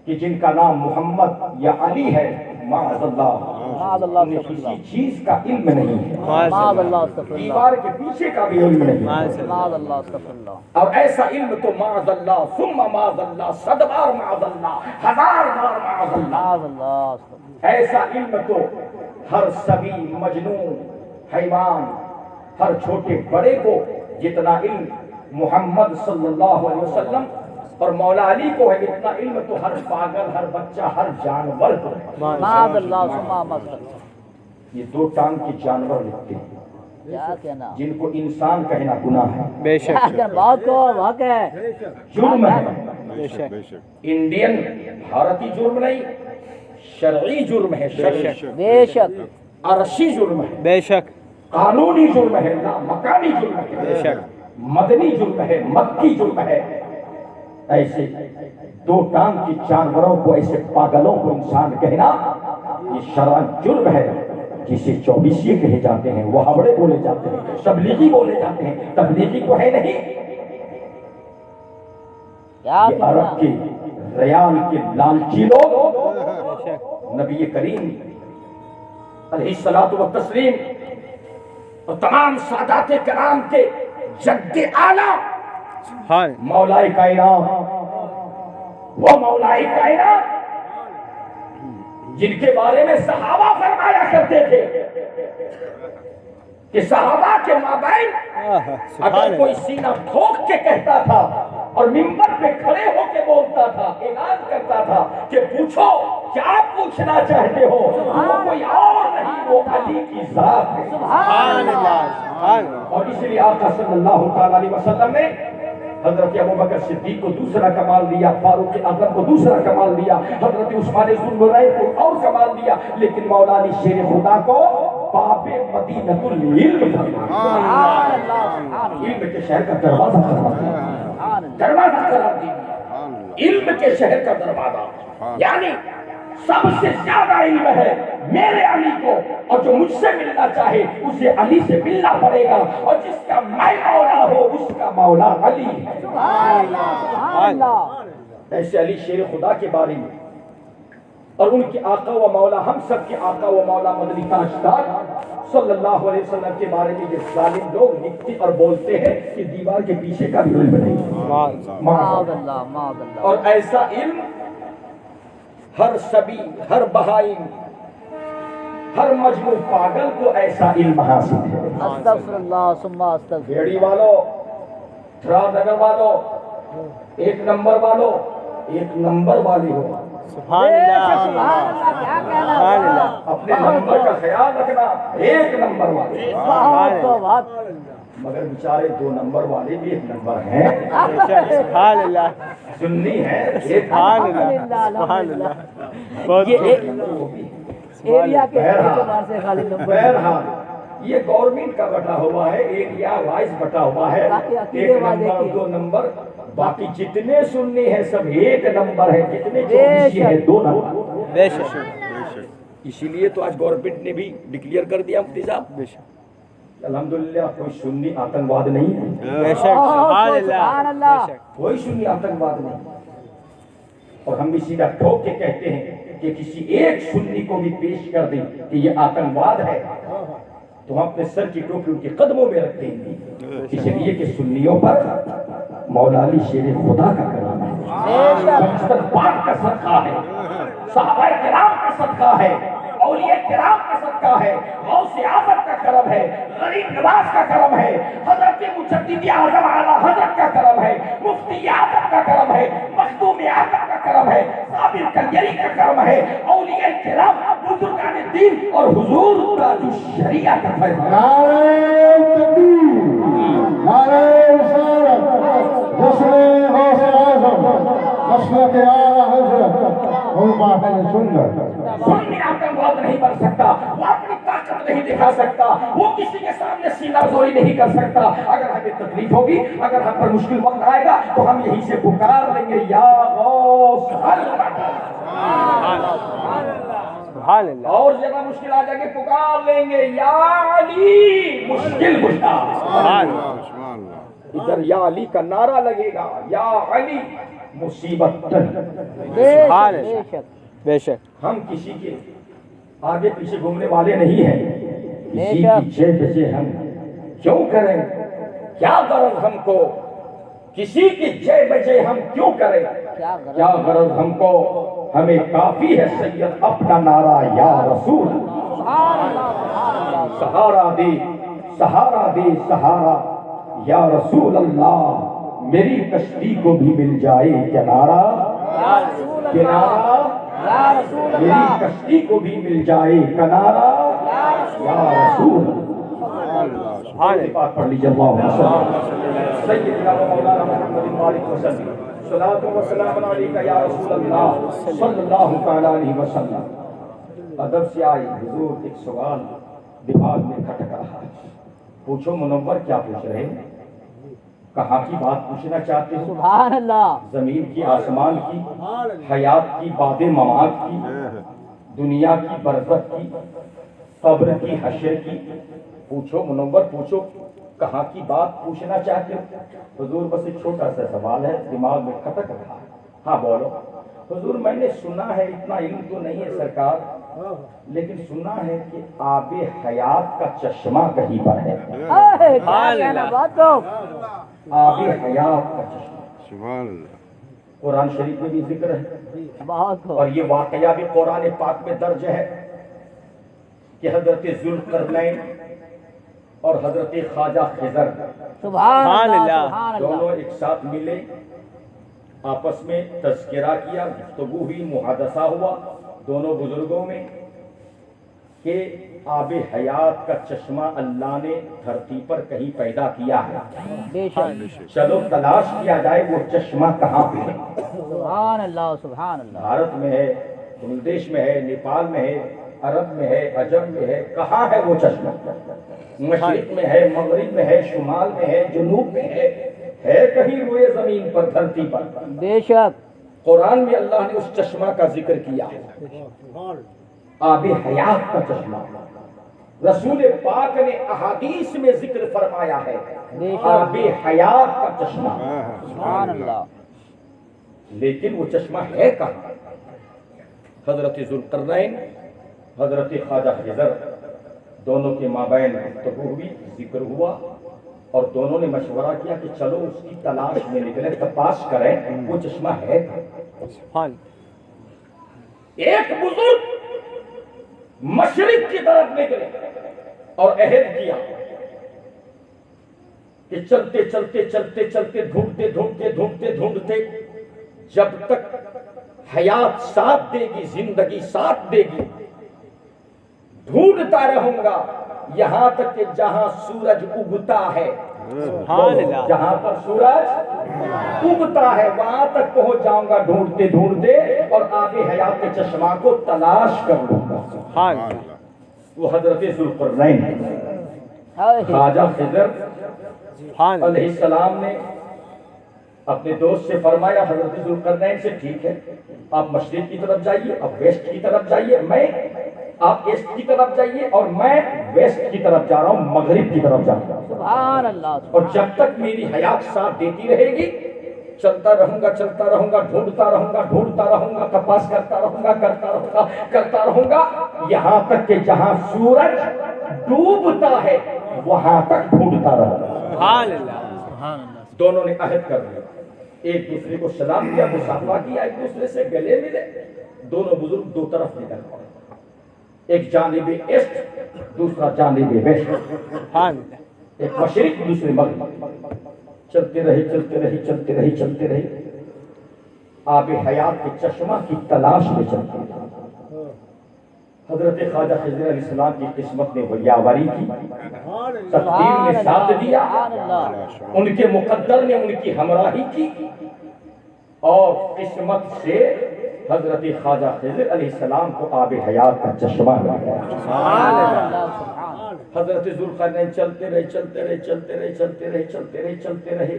کہ جن کا نام محمد یا علی ہے, معاذ اللہ
معاذ اللہ
انہیں کسی چیز کا علم نہیں ہے,
معاذ اللہ استغفر اللہ,
دیوار کے پیچھے کا بھی علم نہیں.
معاذ اللہ استغفر اللہ.
اور ایسا علم تو معاذ اللہ ثم معاذ اللہ, 100 بار معاذ اللہ, 1000 بار معاذ اللہ.
معاذ اللہ استغفر اللہ.
ایسا علم تو ہر سبھی مجنون حیوان, ہر چھوٹے بڑے کو جتنا علم محمد صلی اللہ علیہ وسلم اور مولا علی کو ہے, اتنا علم تو ہر پاگل, ہر بچہ, ہر جانور کو ہے.
معاذ اللہ ثم معاذ اللہ.
یہ 2 ٹانگ کے جانور لکھتے ہیں
کیا کہنا.
جن کو انسان کہنا گناہ ہے,
بے
کیا
شک
کہنا بہت کو. حق ہے,
جرم ہے.
بے شک
انڈین بھارتی جرم نہیں, شرعی جرم ہے. شرعی
بے شک,
عرشی جرم ہے,
بے شک
قانونی جرم ہے, مکانی جرم
بے
ہے,
شک
مدنی جرم ہے, مکی جرم ہے. ایسے 2 ٹانگ کے جانوروں کو, ایسے پاگلوں کو انسان کہنا یہ شرعاً جرم ہے, جسے 24 کہے جاتے ہیں, وہابڑے بولے جاتے ہیں, تبلیغی بولے جاتے ہیں. تبلیغی تو ہے نہیں,
کیا
یہ
کہنا.
عرب کے ریال کے لالچی لوگ نبی کریم علیہ الصلوۃ والتسلیم اور تمام سادات کرام کے جد اعلیٰ
ہاں
مولائے کائنات, وہ مولائے کائنات جن کے بارے میں صحابہ فرمایا کرتے تھے کہ صحابہ کے مابین اگر کوئی سینہ ٹھوک کے کہتا تھا اور منبر پہ کھڑے ہو کے بولتا تھا, اعلان کرتا تھا کہ پوچھو کیا پوچھنا چاہتے ہو, وہ کوئی اور نہیں, وہ علی کی ذات ہے.
سبحان اللہ سبحان اللہ.
اور اس لیے آقا صلی اللہ تعالی علیہ وسلم نے حضرت ابوبکر صدیق کو دوسرا کمال دیا, فاروق اعظم کو دوسرا کمال دیا, حضرت عثمان ذوالنورین کو اور کمال دیا, لیکن مولا علی شیر خدا کو باب مدینۃ العلم
سبحان اللہ سبحان اللہ.
علم کے شہر کا دروازہ قرار دیا, دروازہ قرار دیا, علم کے شہر کا دروازہ. یعنی سب سے زیادہ علم ہے میرے علی کو, اور جو مجھ سے ملنا چاہے اسے علی سے ملنا پڑے گا, اور جس کا میں مولا ہو اس کا مولا علی ہے.
سبحان اللہ سبحان اللہ.
ایسے علی شیر خدا کے بارے میں اور ان کے آقا و مولا, ہم سب کے آقا و مولا مدنی تاجدار صلی اللہ علیہ وسلم کے بارے میں یہ ظالم لوگ لکھتے اور بولتے ہیں کہ دیوار کے پیچھے کا بھی علم نہیں.
معاذ اللہ معاذ اللہ.
اور ایسا علم ہر سبی, ہر بہائم, ہر مجموع پاگل کو ایسا علم حاصل ہے.
استغفر اللہ ثم استغفر.
بیڑی والو, تھرا نگر والو, 1 نمبر والو, 1 نمبر والی ہو,
سبحان اللہ
سبحان اللہ. کیا کہنا.
سبحان اللہ.
اپنے نمبر کا خیال رکھنا, 1 نمبر والے.
بہت کو بہت.
مگر بیچارے 2 نمبر والے بھی 1 نمبر ہیں,
سبحان اللہ
سنی ہے,
سبحان اللہ سبحان اللہ. بہت
ایریا کے اعتبار سے خالی نمبر.
بہرحال یہ گورنمنٹ کا بٹا ہوا ہے, ایریا وائز بٹا ہوا ہے, 1 نمبر 2 نمبر, باقی جتنے سننی ہیں سب 1 نمبر ہے, جتنے چوبیسی ہیں 2 نمبر.
بے شک
اسی لیے تو آج گورنمنٹ نے بھی ڈکلیئر کر دیا مفتی صاحب,
بے شک
الحمدللہ کوئی سنی آتنکواد نہیں ہے,
بے شک. سبحان
سبحان
اللہ
اللہ.
بے شک.
کوئی سنی آتنکواد نہیں. اور ہم بھی سیدھا ٹھوک کے کہتے ہیں کہ کسی ایک سنی کو بھی پیش کر دیں کہ یہ آتنکواد ہے تو ہم اپنے سر کی ٹوپی ان کے قدموں میں رکھ دیں گے، اس لیے کہ سنیوں پر مولا علی شیر خدا کا کلام ہے، پاک کا صدقہ ہے، صحابہ کرام کا صدقہ ہے، اولیاء کرام کا صدقہ ہے، غوث اعظم کا کرم ہے، غریب نواز کا کرم ہے، حضرت مجدد اعظم اعلیٰ حضرت کا کرم ہے، مفتی اعظم کا کرم ہے، مخدوم اعظم کا کرم ہے، صابر کلیری کا کرم ہے، اولیاء کرام بزرگان دین اور حضور کا جو شریعت کا فیضان۔
نعرہ تکبیر، نعرہ رسالت، جشن غوث اعظم، مسلک اعلیٰ حضرت، علماء اہل سنت۔
سنی آتنکواد نہیں بن سکتا، وہ اپنی طاقت نہیں دکھا سکتا، وہ کسی کے سامنے سینہ زوری نہیں کر سکتا۔ اگر ہمیں تکلیف ہوگی، اگر ہم پر مشکل وقت آئے گا تو ہم یہیں سے پکار لیں گے یا غوث
سبحان اللہ،
اور جگہ مشکل آ جائے گی پکار لیں گے یا علی مشکل کشا۔
سبحان اللہ،
ادھر یا علی کا نعرہ لگے گا، یا علی مصیبت تن۔
سبحان اللہ، بے شک،
ہم کسی کے آگے پیچھے گھومنے والے نہیں ہیں، کسی کی جے بجے ہم کیوں کریں، کیا غرض ہم کو کسی کی جے بجے ہم کیوں کریں، کیا غرض ہم کو، ہمیں کافی ہے سید اپنا نعرہ یا رسول سہارا دے سہارا دے سہارا یا رسول اللہ، میری کشتی کو بھی مل جائے کنارہ کنارہ، میری کشتی کو بھی مل جائے کنارہ یا رسول اللہ۔ بات پڑھ لیجیے، اللہم صل سیدنا و مولانا محمد وآلہ وسلم، صلاۃ و سلام علیک یا رسول اللہ صلی اللہ تعالی علیہ وسلم۔ ادب سے آئی حضور ایک سوال دماغ میں کھٹک رہا، پوچھو منور کیا پوچھ رہے ہیں؟ کہاں کی بات پوچھنا چاہتے ہو؟
سبحان اللہ،
زمین کی، آسمان کی، حیات کی، بعد ممات کی، دنیا کی، برزخ کی، قبر کی، حشر کی، پوچھو منور پوچھو کہاں کی بات پوچھنا چاہتے ہو؟ حضور بس ایک چھوٹا سا سوال ہے دماغ میں کھٹک رہا ہے، ہاں بولو۔ حضور میں نے سنا ہے، اتنا علم تو نہیں ہے سرکار، لیکن سنا ہے کہ آب حیات کا چشمہ کہیں پر ہے،
کیا کہنا بات تو،
آب حیات کا چشمہ قرآن شریف میں بھی ذکر ہے،
بہت
اور یہ واقعہ بھی قرآن پاک میں درج ہے کہ حضرت ذوالقرنین اور حضرت خواجہ خضر
سبحان اللہ، سبحان اللہ،
دونوں ایک ساتھ ملے، آپس میں تذکرہ کیا، گفتگو ہوئی، محادثہ ہوا دونوں بزرگوں میں کہ آب حیات کا چشمہ اللہ نے دھرتی پر کہیں پیدا کیا ہے،
بے شک،
چلو تلاش کیا جائے وہ چشمہ کہاں پہ ہے۔
سبحان اللہ، سبحان اللہ،
بھارت میں ہے، بنگلہ دیش میں ہے، نیپال میں ہے، عرب میں ہے، عجم میں ہے، کہاں ہے وہ چشمہ؟ مشرق میں ہے، مغرب میں ہے، شمال میں ہے، جنوب میں ہے کہیں روئے زمین پر، دھرتی پر؟
بے شک،
قرآن میں اللہ نے اس چشمہ کا ذکر کیا ہے، آب حیات کا چشمہ۔ رسول پاک نے احادیث میں ذکر فرمایا ہے آب حیات کا چشمہ،
سبحان اللہ،
لیکن وہ چشمہ ہے کہاں؟ حضرت ذوالقرنین، حضرت خواجہ خضر، دونوں کے مابین گفتگو ہوئی، ذکر ہوا، اور دونوں نے مشورہ کیا کہ چلو اس کی تلاش میں نکلے، تپاس کریں وہ چشمہ ہے کہاں۔
سبحان،
ایک بزرگ مشرق کی طرف نکلے اور عہد کیا کہ چلتے چلتے چلتے چلتے ڈھونڈتے ڈھونڈتے ڈھونڈتے ڈھونڈتے جب تک حیات ساتھ دے گی، زندگی ساتھ دے گی، ڈھونڈتا رہوں گا یہاں تک کہ جہاں سورج اگتا ہے،
سبحان اللہ،
جہاں پر سورج اگتا ہے وہاں تک پہنچ جاؤں گا ڈھونڈتے ڈھونڈتے، اور آب حیات کے چشمہ کو تلاش کر لوں گا۔
سبحان اللہ،
وہ حضرت ذوالقرنین، خواجہ خضر
سبحان اللہ،
علیہ السلام نے اپنے دوست سے فرمایا، حضرت ذوالقرنین سے، ٹھیک ہے آپ مشرق کی طرف جائیے، آپ ویسٹ کی طرف جائیے، آپ ایسٹ کی طرف جائیے اور میں ویسٹ کی طرف جا رہا ہوں، مغرب کی طرف جا رہا ہوں،
سبحان اللہ،
اور جب تک میری حیات ساتھ دیتی رہے گی چلتا رہوں گا، ڈھونڈتا رہوں گا، تپاس کرتا رہوں گا، یہاں تک کہ جہاں سورج ڈوبتا ہے وہاں تک ڈھونڈتا رہوں گا۔
سبحان اللہ،
دونوں نے عہد کر لیا، ایک دوسرے کو سلام کیا، مصافحہ کیا، ایک دوسرے سے گلے ملے۔ دونوں بزرگ دو طرف نکل پڑے، ایک جانب ایسٹ دوسرا جانب ویسٹ،
سبحان اللہ،
ایک مشرق دوسرے مغرب۔ چلتے رہے آب حیات کے چشمہ کی تلاش میں چلتے رہے۔ حضرت خواجہ خضر علیہ السلام کی قسمت نے وہ یاوری کی، تقدیر نے ساتھ دیا، ان کے مقدر نے ان کی ہمراہی کی، اور قسمت سے حضرت خواجہ خضر علیہ السلام کو آب حیات کا چشمہ مل گیا۔ حضرت ذوالقرنین چلتے رہے،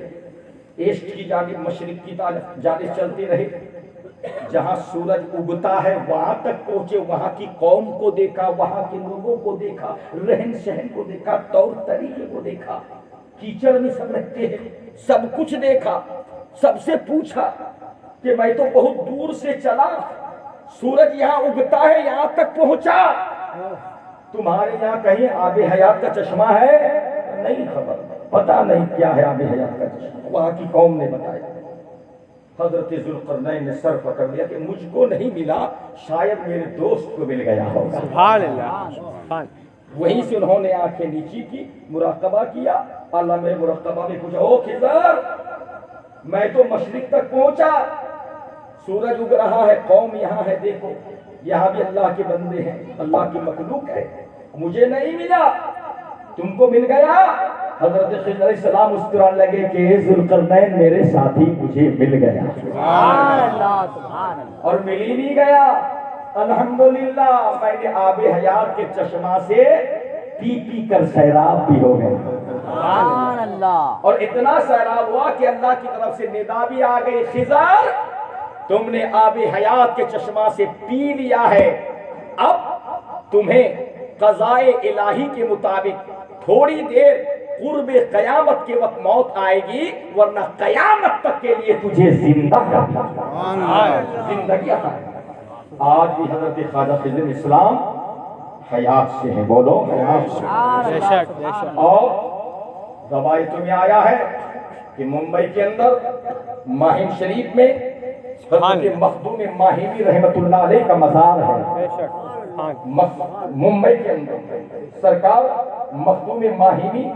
ایسٹ کی جانب مشرق کی جانب چلتے رہے، جہاں سورج اگتا ہے وہاں تک پہنچے، وہاں کی قوم کو دیکھا، وہاں کے لوگوں کو دیکھا، رہن سہن کو دیکھا، طور طریقے کو دیکھا، کیچڑ میں سب رہتے ہیں، سب کچھ دیکھا، سب سے پوچھا کہ میں تو بہت دور سے چلا، سورج یہاں اگتا ہے یہاں تک پہنچا، تمہارے یہاں کہیں آب حیات کا چشمہ ہے؟ نہیں خبر، پتہ نہیں کیا ہے آب حیات کا چشمہ۔ وہاں کی قوم نے بتایا۔ حضرت ذوالقرنین نے سر پکڑ لیا کہ مجھ کو نہیں ملا، شاید میرے دوست کو مل گیا ہوگا۔
سبحان اللہ، سبحان،
وہیں سے انہوں نے آنکھیں نیچی کی، مراقبہ کیا، اللہ میں مراقبہ میں پوچھا، او خضر میں تو مشرق تک پہنچا، سورج اگ رہا ہے، قوم یہاں ہے، دیکھو یہاں بھی اللہ کے بندے ہیں، اللہ کی مخلوق ہے، مجھے نہیں ملا، تم کو مل گیا؟ حضرت خضر علیہ السلام مسکرانے لگے کہ ذوالقرنین میرے ساتھی مجھے مل گیا،
سبحان اللہ، سبحان اللہ،
اور مل ہی نہیں گیا، الحمدللہ میں نے آب حیات کے چشمہ سے پی کر سیراب بھی ہو گئے،
سبحان اللہ،
اور اتنا سیراب ہوا کہ اللہ کی طرف سے ندا بھی آ گئی، خضر تم نے آب حیات کے چشمہ سے پی لیا ہے، اب تمہیں قضائے الہی کے مطابق تھوڑی دیر قرب قیامت کے وقت موت آئے گی، ورنہ قیامت تک کے لیے تجھے زندہ زندگی عطا ہے۔ آج بھی حضرت خواجہ خضر اسلام حیات سے ہیں، بولو حیات سے،
بے شک، بے شک،
اور روایتوں میں آیا ہے کہ ممبئی کے اندر ماہم شریف میں حضرت مخدوم ماہمی رحمت اللہ علیہ کا مزار ہے،
بے شک، ہاں،
ممبئی کے اندر سرکار مخدوم ماہمی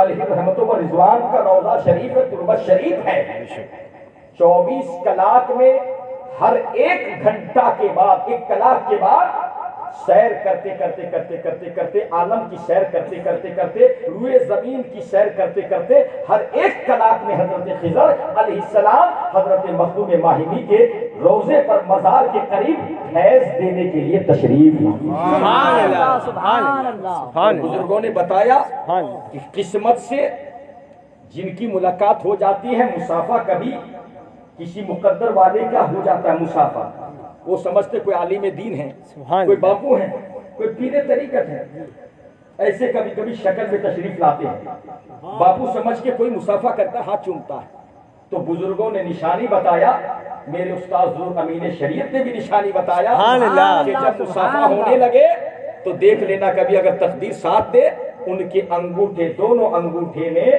علیہ رحمت و رضوان کا روضہ شریف ہے، تربت شریف ہے، 24 کلاک میں ہر ایک گھنٹہ کے بعد، ایک کلاک کے بعد سیر کرتے عالم کی سیر کرتے روئے زمین کی سیر کرتے ہر ایک کلاک میں حضرت خضر علیہ السلام حضرت مخدوم ماہمی کے روضے پر مزار کے قریب فیض دینے کے لیے تشریف لائے۔
سبحان اللہ،
سبحان اللہ،
سبحان اللہ،
بزرگوں نے بتایا
سبحان اللہ،
کہ قسمت سے جن کی ملاقات ہو جاتی ہے، مصافحہ کبھی کسی مقدر والے کا ہو جاتا ہے، مصافحہ وہ سمجھتے کوئی عالم دین ہے،
سبحان
کوئی
اللہ،
باپو ہے، کوئی پیر طریقت ہے، ایسے کبھی کبھی شکل میں تشریف لاتے ہیں، باپو سمجھ کے کوئی مصافحہ کرتا ہے، ہاتھ چومتا ہے، تو بزرگوں نے نشانی بتایا، میرے استاد ذو امین شریعت نے بھی نشانی بتایا
سبحان اللہ،
کہ جب مصافحہ ہونے لگے تو دیکھ لینا کبھی اگر تقدیر ساتھ دے، ان کے انگوٹھے، دونوں انگوٹھے میں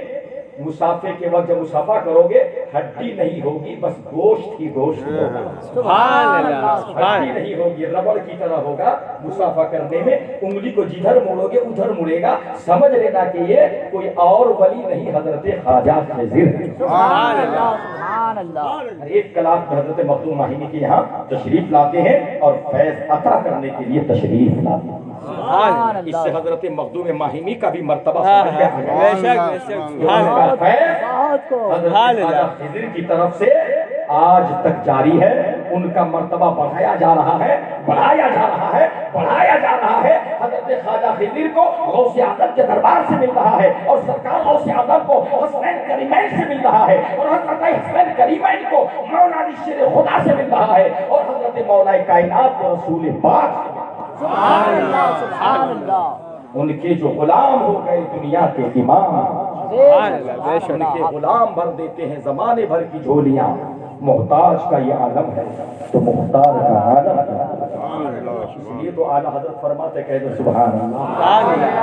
مصافحے کے وقت جب مصافحہ کرو گے ہڈی نہیں ہوگی، بس گوشت ہی گوشت ہوگا،
سبحان اللہ، سبحان
ہڈی
اللہ،
نہیں ہوگی، ربڑ کی طرح ہوگا مصافحہ کرنے میں، انگلی کو جدھر موڑو گے ادھر مڑے گا، سمجھ لینا کہ یہ کوئی اور ولی نہیں، حضرت خواجہ خضر ہے۔
سبحان اللہ، سبحان اللہ،
ایک کلاک میں حضرت مخدوم ماہمی کے یہاں تشریف لاتے ہیں اور فیض عطا کرنے کے لیے تشریف لاتے ہیں۔
سبحان
اس
اللہ،
سے حضرت مخدوم ماہمی کا بھی مرتبہ
ہاں،
سمجھ میں آ
ہاں،
گیا۔
بے شک، بے شک، سبحان اللہ،
ان کا فیض
بہت کو
حضرت
سبحان اللہ،
خواجہ خضر کی طرف سے آج تک جاری ہے، ان کا مرتبہ بڑھایا جا رہا ہے، بڑھایا جا رہا ہے، بڑھایا جا رہا ہے۔ حضرت خواجہ خضر کو غوث اعظم کے دربار سے مل رہا ہے، اور سرکار غوث اعظم کو حسنین کریمین سے مل رہا ہے، اور حضرت حسنین کریمین کو مولا شیر خدا سے مل رہا ہے، اور حضرت مولا کائنات کو رسول پاک سے مل رہا ہے۔
سبحان اللہ، سبحان اللہ،
ان کے جو غلام ہو گئے دنیا کے امام، ان کے غلام بھر دیتے ہیں زمانے بھر کی جھولیاں. محتاج کا یہ عالم ہے تو مختار کا عالم ہے. اس لیے تو اعلیٰ حضرت فرماتے کہہ دو سبحان اللہ.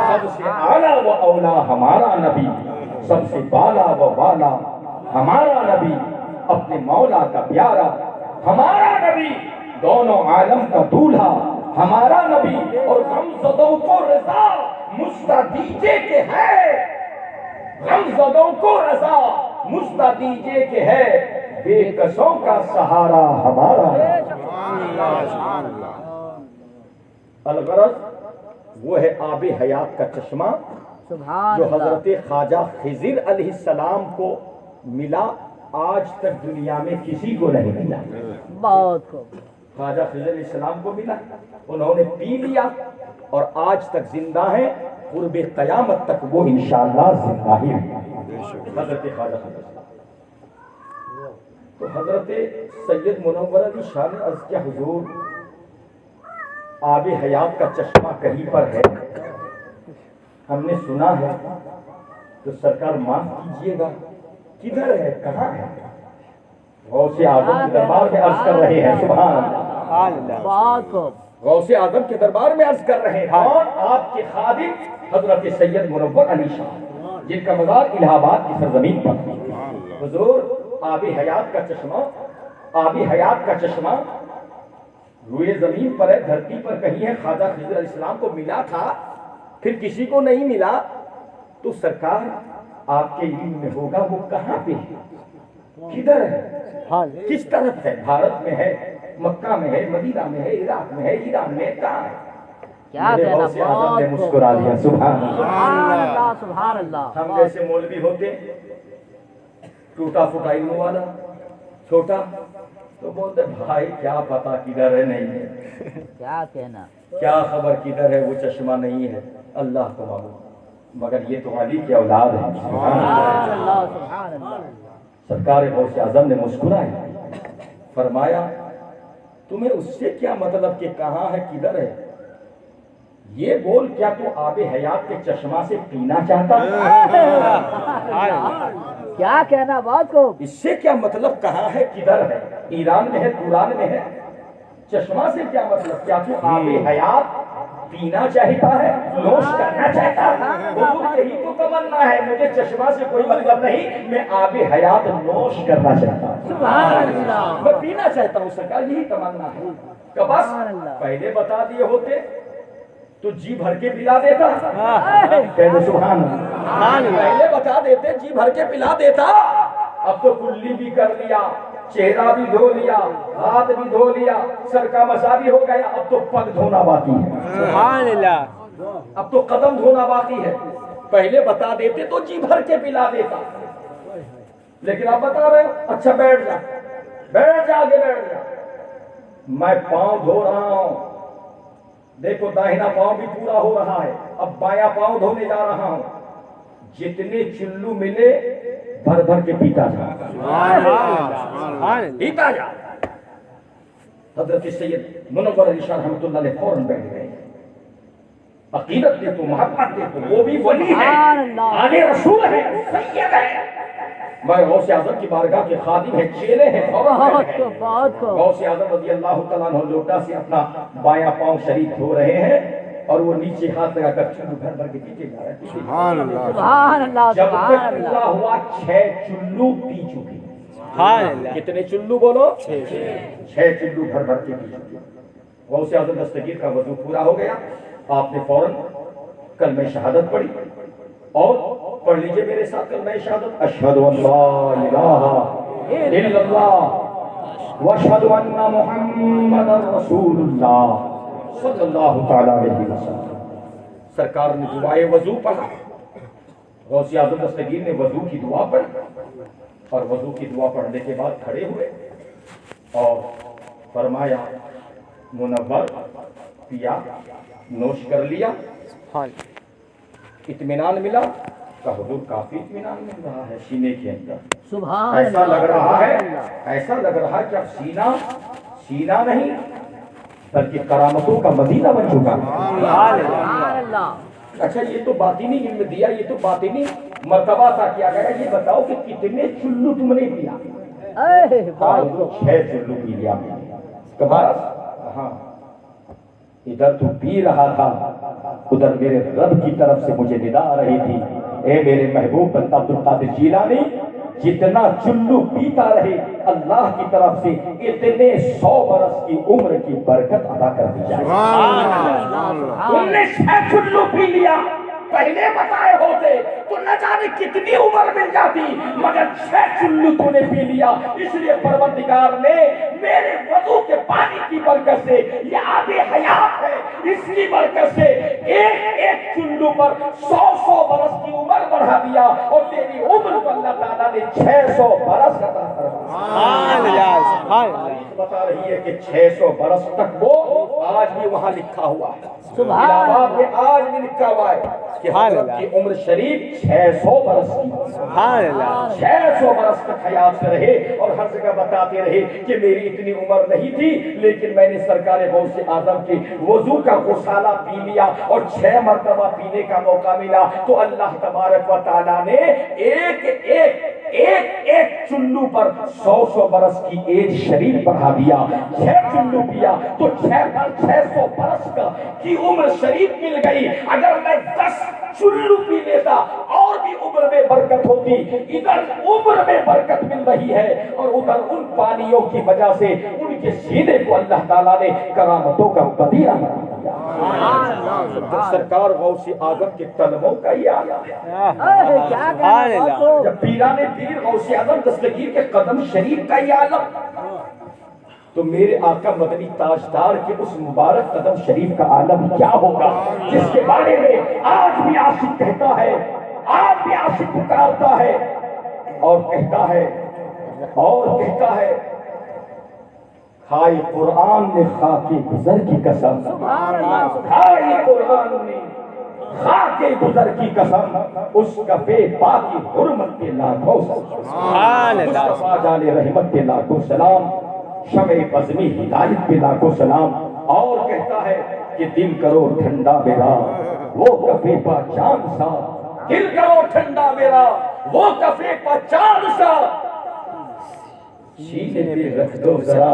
سب سے اعلیٰ و اولا ہمارا نبی, سب سے بالا و بالا ہمارا نبی, اپنے مولا کا پیارا ہمارا نبی, دونوں عالم کا دولہا ہمارا نبی, اور غمزدوں کو رضا مجھتا دیجے کہ ہے, غمزدوں کو رضا مجھتا دیجے کہ ہے, بے کسوں کا سہارا ہمارا ہے. الغرض وہ ہے آب حیات کا چشمہ
سبحان
جو
اللہ.
حضرت خواجہ خضر علیہ السلام کو ملا, آج تک دنیا میں کسی کو نہیں ملا.
بہت خوب.
خواجہ خضر علیہ السلام کو ملا, انہوں نے پی لیا اور آج تک زندہ ہیں, قرب قیامت تک وہ انشاءاللہ زندہ ہی ہیں. حضرت خواجہ خضر. تو حضرت سید منور علی شاہ نے عرض کیا حضور آب حیات کا چشمہ کہیں پر ہے, ہم نے سنا ہے, تو سرکار معاف کیجئے گا کدھر ہے, کہاں ہے؟ غوث اعظم کے دربار میں عرض کر رہے ہیں. سبحان اللہ.
بہت خوب.
غوث اعظم کے دربار میں عرض کر رہے ہیں, اور آپ کے خادم حضرت سید منور علی شاہ جن کا مزار الہ آباد کی سرزمین پر. حضور آب حیات کا چشمہ, آب حیات کا چشمہ روئے زمین پر ہے, دھرتی پر کہیں ہے. خواجہ خضر علیہ السلام کو ملا تھا, پھر کسی کو نہیں ملا, تو سرکار آپ کے علم میں ہوگا وہ کہاں پہ ہے, کدھر ہے, کس طرف ہے؟ بھارت میں ہے, مکہ میں ہے, مدینہ میں ہے, عراق میں ہے, ایران میں, کہاں ہے؟
کیا کہنا.
غوث اعظم نے مسکرا دیا. سبحان اللہ.
سبحان اللہ.
ہم جیسے مولوی ہوتے, ٹوٹا پھوٹا علم والا چھوٹا, تو بولتے بھائی کیا پتا کدھر ہے, نہیں ہے,
کیا کہنا.
کیا خبر کدھر ہے, وہ چشمہ نہیں ہے, اللہ کو معلوم. مگر یہ تو علی کی اولاد ہے.
سبحان اللہ. سبحان اللہ.
سرکار غوث اعظم نے مسکرایا, فرمایا تمہیں اس سے کیا مطلب کہ کہاں ہے کدھر ہے, یہ بول کیا تو آب حیات کے چشمہ سے پینا چاہتا ہے؟
کیا کہنا. بہت خوب.
اس سے کیا مطلب کہاں ہے کدھر ہے, ایران میں ہے, قرآن میں ہے, چشمہ سے کیا مطلب, کیا تو آب حیات پینا چاہتا ہے, نوش کرنا چاہتا ہے؟ حضور یہی تو تمنا ہے, مجھے چشمہ سے کوئی مطلب نہیں, میں آب حیات نوش کرنا چاہتا ہوں,
سبحان اللہ.
میں پینا چاہتا ہوں. سرکار یہی تمنا ہے. کہ بس پہلے بتا دیے ہوتے تو جی بھر کے پلا دیتا. کہتے سبحان اللہ. پہلے بتا دیتے جی بھر کے پلا دیتا. اب تو کلی بھی کر لیا, چہرہ بھی دھو لیا, ہاتھ بھی دھو لیا, سر کا مسا بھی ہو گیا, اب تو پگ دھونا باقی ہے.
سبحان اللہ.
اب تو قدم دھونا باقی ہے. پہلے بتا دیتے تو جی بھر کے پلا دیتا, لیکن آپ بتا رہے ہو اچھا بیٹھ جا, بیٹھ جا, آگے بیٹھ جا, میں پاؤں دھو رہا ہوں, دیکھو داہنا پاؤں بھی پورا ہو رہا ہے, اب بایاں پاؤں دھونے جا رہا ہوں, جتنے چلو ملے بھر بھر کے پیتا جا, پیتا جا. حضرت سید منور علی شاہ رحمۃ اللہ علیہ فوراً بیٹھ گئے. عقیدت دے تو, محبت دے تو, وہ بھی ولی ہے, آنے رسول ہے, سید ہے, میں غوث اعظم کی بارگاہ کے خادم ہیں, چیلے ہیں.
بہت خوب.
غوث اعظم رضی اللہ تعالیٰ عنہ لوٹا سے اپنا بایاں پاؤں شریف دھو رہے ہیں, اور وہ نیچے ہاتھ لگا کر چلو بھر بھر کے پیچھے جا رہے ہیں.
سبحان اللہ.
سبحان اللہ.
جب
سبحان
تک
اللہ.
پورا ہوا 6 چلو پی چکی.
سبحان اللہ.
کتنے چلو بولو, 6 چلو بھر بھر کے پی چکی. غوث اعظم دستگیر کا وضو پورا ہو گیا, آپ نے فوراً کلمہ شہادت پڑھی, اور پڑھ لیجئے میرے ساتھ کلمہ شہادت. اشہد ان لا الہ الا اللہ واشہد ان محمد رسول اللہ صلی اللہ تعالی علیہ وسلم. سرکار نے دعائے وضو پڑھا, غوث اعظم دستگیر نے وضو کی دعا پڑھی, اور وضو کی دعا پڑھنے کے بعد کھڑے ہوئے اور فرمایا منور, پیا, نوش کر لیا, اطمینان ملا. کا حضور کافی اطمینان مل رہا ہے سینے کے اندر.
سبحان
ایسا
اللہ.
لگ رہا ہے, ایسا لگ رہا ہے کہ اب سینہ نہیں بلکہ کرامتوں کا مدینہ بن چکا ہے.
سبحان اللہ.
اچھا یہ تو باطنی علم دیا, یہ تو باطنی مرتبہ تھا کیا گیا یہ بتاؤ کہ کتنے چلو تم نے پیا؟
اے بہت خوب
6 چلو پی لیا بس ہاں ادھر تو پی رہا تھا ادھر میرے رب کی طرف سے مجھے ندا آ رہی تھی اے میرے محبوب بندہ عبد القادر جیلانی جتنا چلو پیتا رہے اللہ کی طرف سے اتنے 100 برس کی عمر کی برکت عطا کر دی جائے. تم نے 6 چلو پی لیا پہلے بتائے ہوتے تو نہ جانے کتنی عمر مل جاتی مگر 6 چلو تو نے پی لیا. اس لیے پروردگار نے میرے وضو کے پانی کی برکت سے یہ آب حیات ہے اس کی برکت سے ایک چلو پر 100 برس کی عمر بڑھا دیا اور تیری عمر کو اللہ تعالیٰ نے 600 برس عطا فرمایا. بتا رہی ہے کہ 600 برس تک وہ آج بھی وہاں لکھا ہوا ہے الہٰباد میں آج بھی لکھا ہوا ہے کہ حضرت کی عمر شریف 600 برس کی 600 برس تک حیات سے رہے اور ہر جگہ بتاتے رہے کہ میری اتنی عمر نہیں تھی لیکن میں نے سرکار غوث اعظم کے وضو کا غسالہ پی لیا اور 6 مرتبہ پینے کا موقع ملا تو اللہ تبارک و تعالیٰ نے ایک چلو پر 100 برس کی ایج شریف بڑھا دیا. 6 چلو پیا تو 600 برس کی عمر شریف مل گئی. اگر میں 10 چلو پی لیتا اور بھی عمر میں برکت ہوتی. ادھر عمر میں برکت مل رہی ہے اور ادھر ان پانیوں کی وجہ سے ان کے سینے کو اللہ تعالیٰ نے کرامتوں کا بدیعہ بنا دیا. سرکار غوث اعظم کے طلبوں کا یہ عالم ہے. جب پیران پیر غوث اعظم دستگیر کے قدم شریف کا یہ عالم تو میرے آقا مدنی تاجدار کے اس مبارک قدم شریف کا عالم کیا ہوگا جس کے بارے میں آج بھی عاشق کہتا ہے آج بھی عاشق پکارتا ہے اور کہتا ہے کھائی قرآن نے خاکی گزر کی قسم کھائی قرآن نے خاکی گزر کی قسم اس کفے پاکی حرمت پہ لاکھوں مصطفیٰ جان رحمت پہ لاکھوں سلام شمع بزمی ہدایت پہ لاکھوں سلام. اور کہتا ہے کہ دل کرو ٹھنڈا میرا وہ کفے پا چاند سا دل کرو ٹھنڈا میرا وہ کفے پا چاند سا سینے پہ رکھ دو ذرا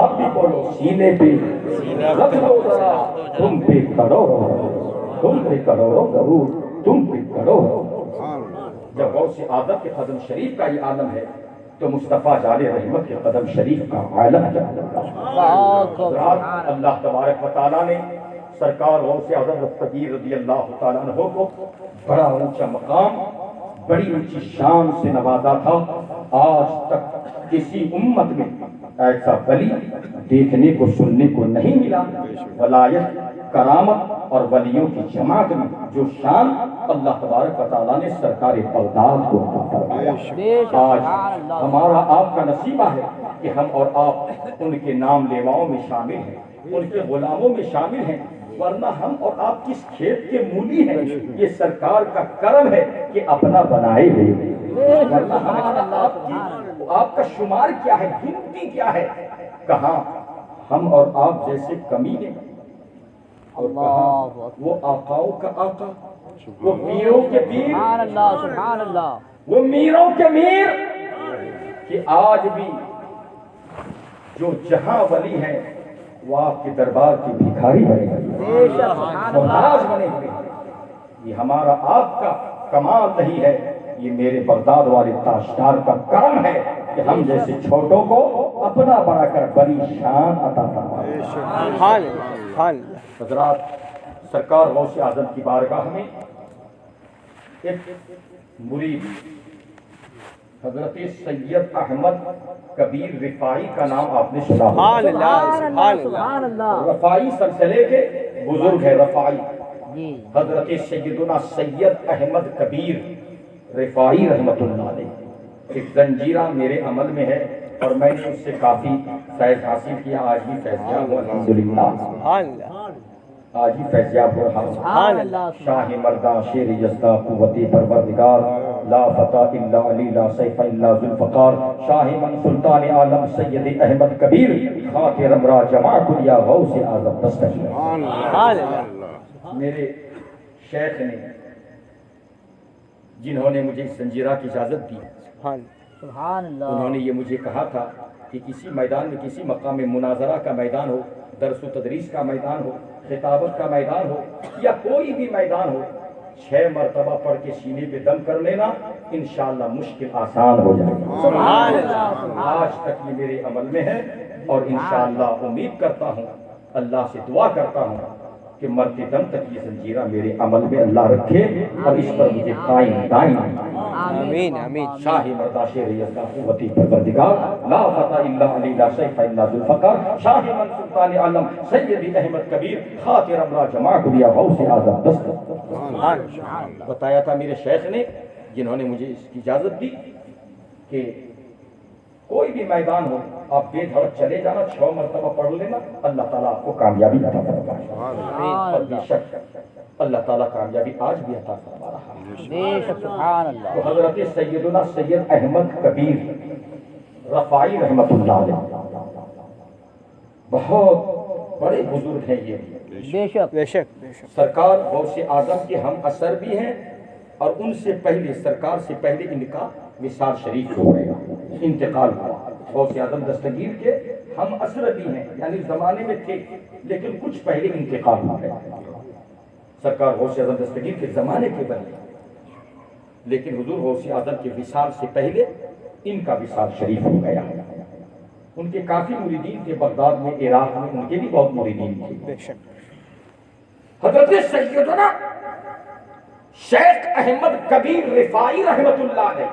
آپ بھی بولو سینے پہ رکھ دو ذرا تم پہ کرو ضرور تم پہ کرو. جب غوث اعظم کے قدم شریف کا یہ عالم ہے تو مصطفیٰ جان رحمت کے قدم شریف کا عالم ہے. اللہ تبارک و تعالیٰ نے سرکار غوث اعظم دستگیر رضی اللہ تعالیٰ عنہ کو بڑا اونچا مقام بڑی اونچی شان سے نوازا تھا. آج تک کسی امت میں ایسا ولی دیکھنے کو سننے کو نہیں ملا. ولایت کرامت اور ولیوں کی جماعت میں جو شان اللہ تبارک و تعالیٰ نے سرکار بغداد کو عطا فرمایا. آج ہمارا آپ کا نصیبہ ہے کہ ہم اور آپ ان کے نام لیواؤں میں شامل ہیں ان کے غلاموں میں شامل ہیں ورنہ ہم اور آپ کس کھیت کے مولی ہیں. یہ سرکار کا کرم ہے کہ اپنا بنائے ہوئے ورنہ ہمارا آپ کا شمار کیا ہے گنتی کیا ہے. کہاں ہم اور آپ جیسے کمینے اور کہاں وہ آقاؤں کا آقا وہ پیروں کے پیر
سبحان اللہ
وہ میروں کے میر کہ آج بھی جو جہاں ولی ہیں وہ آپ کے دربار کی بھکاری بنے ہوئے محتاج بنے ہوئے. یہ ہمارا آپ کا کمال نہیں ہے یہ میرے بغداد والے تاجدار کا کرم ہے کہ ہم جیسے چھوٹوں کو اپنا بنا کر بڑی شان عطا فرمائے. حضرات سرکار غوث اعظم کی بارگاہ میں ایک مرید حضرت سید احمد کبیر رفاعی کا نام آپ نے سنا ہوگا. رفاعی سلسلے کے بزرگ ہے رفاعی حضرت سیدنا سید احمد کبیر رفاعی رحمت اللہ علیہ. ایک زنجیرہ میرے عمل میں ہے اور میں نے اس سے کافی فیض حاصل کیا. آج بھی فیضیاب ہوں الحمدللہ آج ہی فیضیاب ہو رہا. شاہ مرداں شیر یزداں قوتی پروردگار لا فتح الا علی لا سیف الا ذوالفقار شاہ من سلطان عالم سید احمد کبیر خاک رمرا جمع کلیا غوث اعظم دستگیر. میرے شیخ نے جنہوں نے مجھے اس زنجیرہ کی اجازت دی،
سبحان
سبحان اللہ.
انہوں نے یہ مجھے کہا تھا کہ کسی میدان میں، کسی مقام میں، مناظرہ کا میدان ہو، درس و تدریس کا میدان ہو، خطابت کا میدان ہو، یا کوئی بھی میدان ہو، 6 مرتبہ پڑھ کے سینے پہ دم کر لینا، انشاءاللہ مشکل آسان ہو جائے گا.
سبحان اللہ.
آج تک یہ میرے عمل میں ہے، اور انشاءاللہ امید کرتا ہوں، اللہ سے دعا کرتا ہوں کہ مرتے دم تک یہ زنجیرہ میرے عمل میں اللہ رکھے اور اس پر مجھے قائم دائم.
آمین آمین.
شاہ مردہ شیر یزدہ قوتی پروردگار، لا فتح الا علی لا شیخ الا ذوالفقار، شاہ من سلطان عالم سیدی احمد کبیر، خاطر امرا جماع کلیا غوث اعظم دست. بتایا تھا میرے شیخ نے، جنہوں نے مجھے اس کی اجازت دی کہ کوئی بھی میدان ہو آپ بے دھڑک چلے جانا، 6 مرتبہ پڑھ لینا، اللہ تعالیٰ آپ کو کامیابی عطا فرمائے. اور بے شک اللہ تعالیٰ کامیابی آج بھی عطا فرما رہا ہے.
بے شک سبحان اللہ.
تو حضرت سیدنا سید احمد کبیر رفاعی رحمت اللہ علیہ بہت بڑے بزرگ ہیں یہ.
بے شک.
بے شک بے شک.
سرکار غوث اعظم کے ہم اثر بھی ہیں، اور ان سے پہلے، سرکار سے پہلے ان کا وصال شریف ہو گیا، انتقال ہوا. غوث اعظم دستگیر کے ہم اثر بھی ہیں، یعنی زمانے میں تھے لیکن کچھ پہلے انتقال ہو گیا. سرکار غوث اعظم دستگیر کے زمانے کے بنے، لیکن حضور غوث اعظم کے وصال سے پہلے ان کا وصال شریف ہو گیا. ان کے کافی مریدین تھے بغداد میں، عراق میں، ان کے بھی بہت مریدین تھے.
بے شک.
حضرت سیدنا شیخ احمد کبیر رفاعی رحمت اللہ علیہ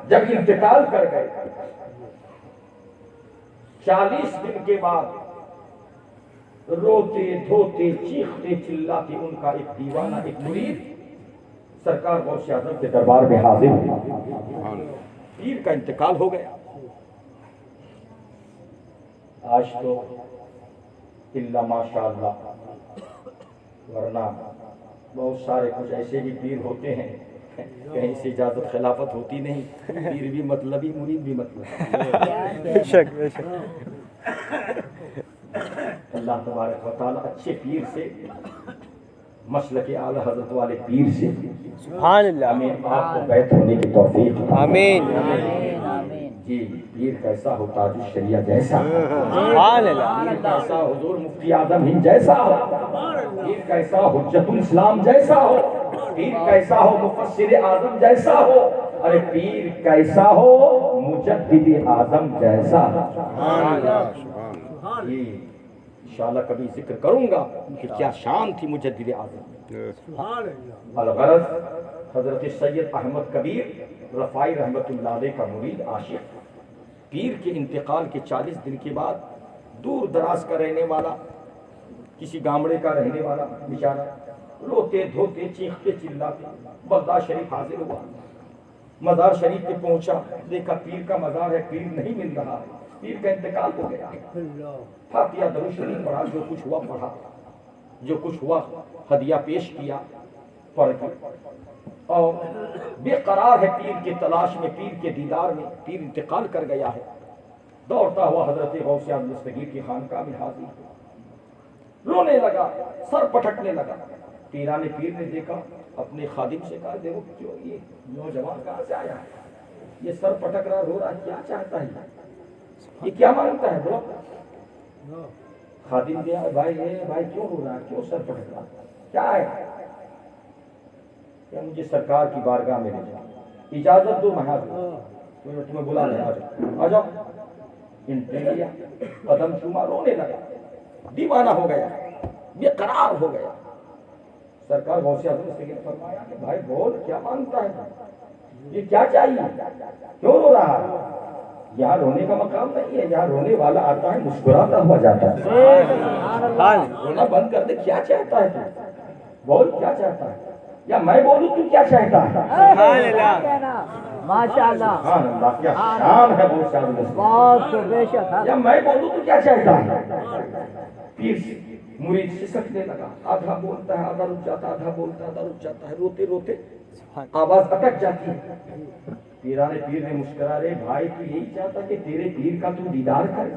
جب انتقال کر گئے، 40 دن کے بعد روتے دھوتے چیختے چلاتے ان کا ایک دیوانہ، ایک مرید سرکار غوث اعظم کے دربار میں حاضر ہوا. پیر کا انتقال ہو گیا. آج تو الا ماشاء اللہ، ورنہ بہت سارے کچھ ایسے بھی پیر ہوتے ہیں کہیں سے اجازت خلافت ہوتی نہیں، پیر بھی مطلبی، مرید بھی مطلبی.
بے شک بے شک.
اللہ تبارک و تعالیٰ اچھے پیر سے، مسلک اعلی حضرت والے پیر سے
سبحان اللہ.
ہمیں آپ کو بیعت ہونے کی توفیق عطا.
آمین.
آمین آمین.
جی، پیر کیسا ہو تاج الشریعہ جیسا،
سبحان اللہ.
پیر کیسا حضور مفتی اعظم ہند جیسا ہو، پیر کیسا حجت الاسلام جیسا ہو، پیر کیسا ہو مفسر اعظم جیسا ہو، ارے پیر کیسا ہو مجدد اعظم جیسا. یہ انشاءاللہ کبھی ذکر کروں گا کہ کیا شان تھی مجدد اعظم. الغرض حضرت سید احمد کبیر رفاعی رحمت اللہ علیہ کا مرید عاشق، پیر کے انتقال کے 40 دن کے بعد دور دراز کا رہنے والا، کسی گامڑے کا رہنے والا بیچارہ، روتے دھوتے چیختے چلاتے بغداد شریف حاضر ہوا. مزار شریف پہ پہنچا، دیکھا پیر کا مزار ہے، پیر نہیں مل رہا، پیر کا انتقال ہو گیا. فاتحہ درود شریف پڑھا، جو کچھ ہوا پڑھا، جو کچھ ہوا ہدیہ پیش کیا پڑھ کے، اور بے قرار ہے پیر کے تلاش میں، پیر کے دیدار میں. پیر انتقال کر گیا ہے. دوڑتا ہوا حضرت غوث اعظم دستگیر کی خانقاہ میں حاضر، رونے لگا، سر پٹکنے لگا. پیران پیر نے دیکھا، اپنے خادم سے کہا، دیکھو کیوں یہ نوجوان کہاں سے آیا ہے، یہ سر پٹک رہا، رو رہا، کیا چاہتا ہے، یہ کیا مانگتا ہے؟ بولو. خادم دیا، بھائی بھائی کیوں رو رہا ہے، کیوں سر پٹک رہا، کیا ہے؟ کہ مجھے سرکار کی بارگاہ میں لے جاؤ، اجازت دو، میں حاضر ہوں. تمہیں بلا لے، آ جاؤ. انٹری لیا، قدم چوما، رونے لگا، دیوانہ ہو گیا، بے قرار ہو گیا. سرکار غوث اعظم سے فرمایا کہ بھائی بول، کیا مانگتا ہے، یہ کیا چاہیے، کیوں رو رہا ہے؟ یہاں رونے کا مقام نہیں ہے، یہاں رونے والا آتا ہے مسکراتا ہوا جاتا ہے. رونا بند کر دے. کیا چاہتا ہے تو بول، کیا چاہتا ہے، یا میں بولوں تو کیا چاہتا ہے؟
سبحان اللہ.
ماشاء اللہ.
سبحان اللہ، کیا شان ہے غوث اعظم.
بہت بے شک.
یا میں بولوں تو کیا چاہتا ہے؟ پیر مرید سسکنے لگا، آدھا بولتا ہے، آدھا رک جاتا ہے، آدھا بولتا ہے، آدھا رک جاتا ہے، روتے روتے آواز اٹک جاتی ہے. پیران پیر نے مسکرا رہے، بھائی تو یہی چاہتا کہ تیرے پیر کا تو دیدار کرے،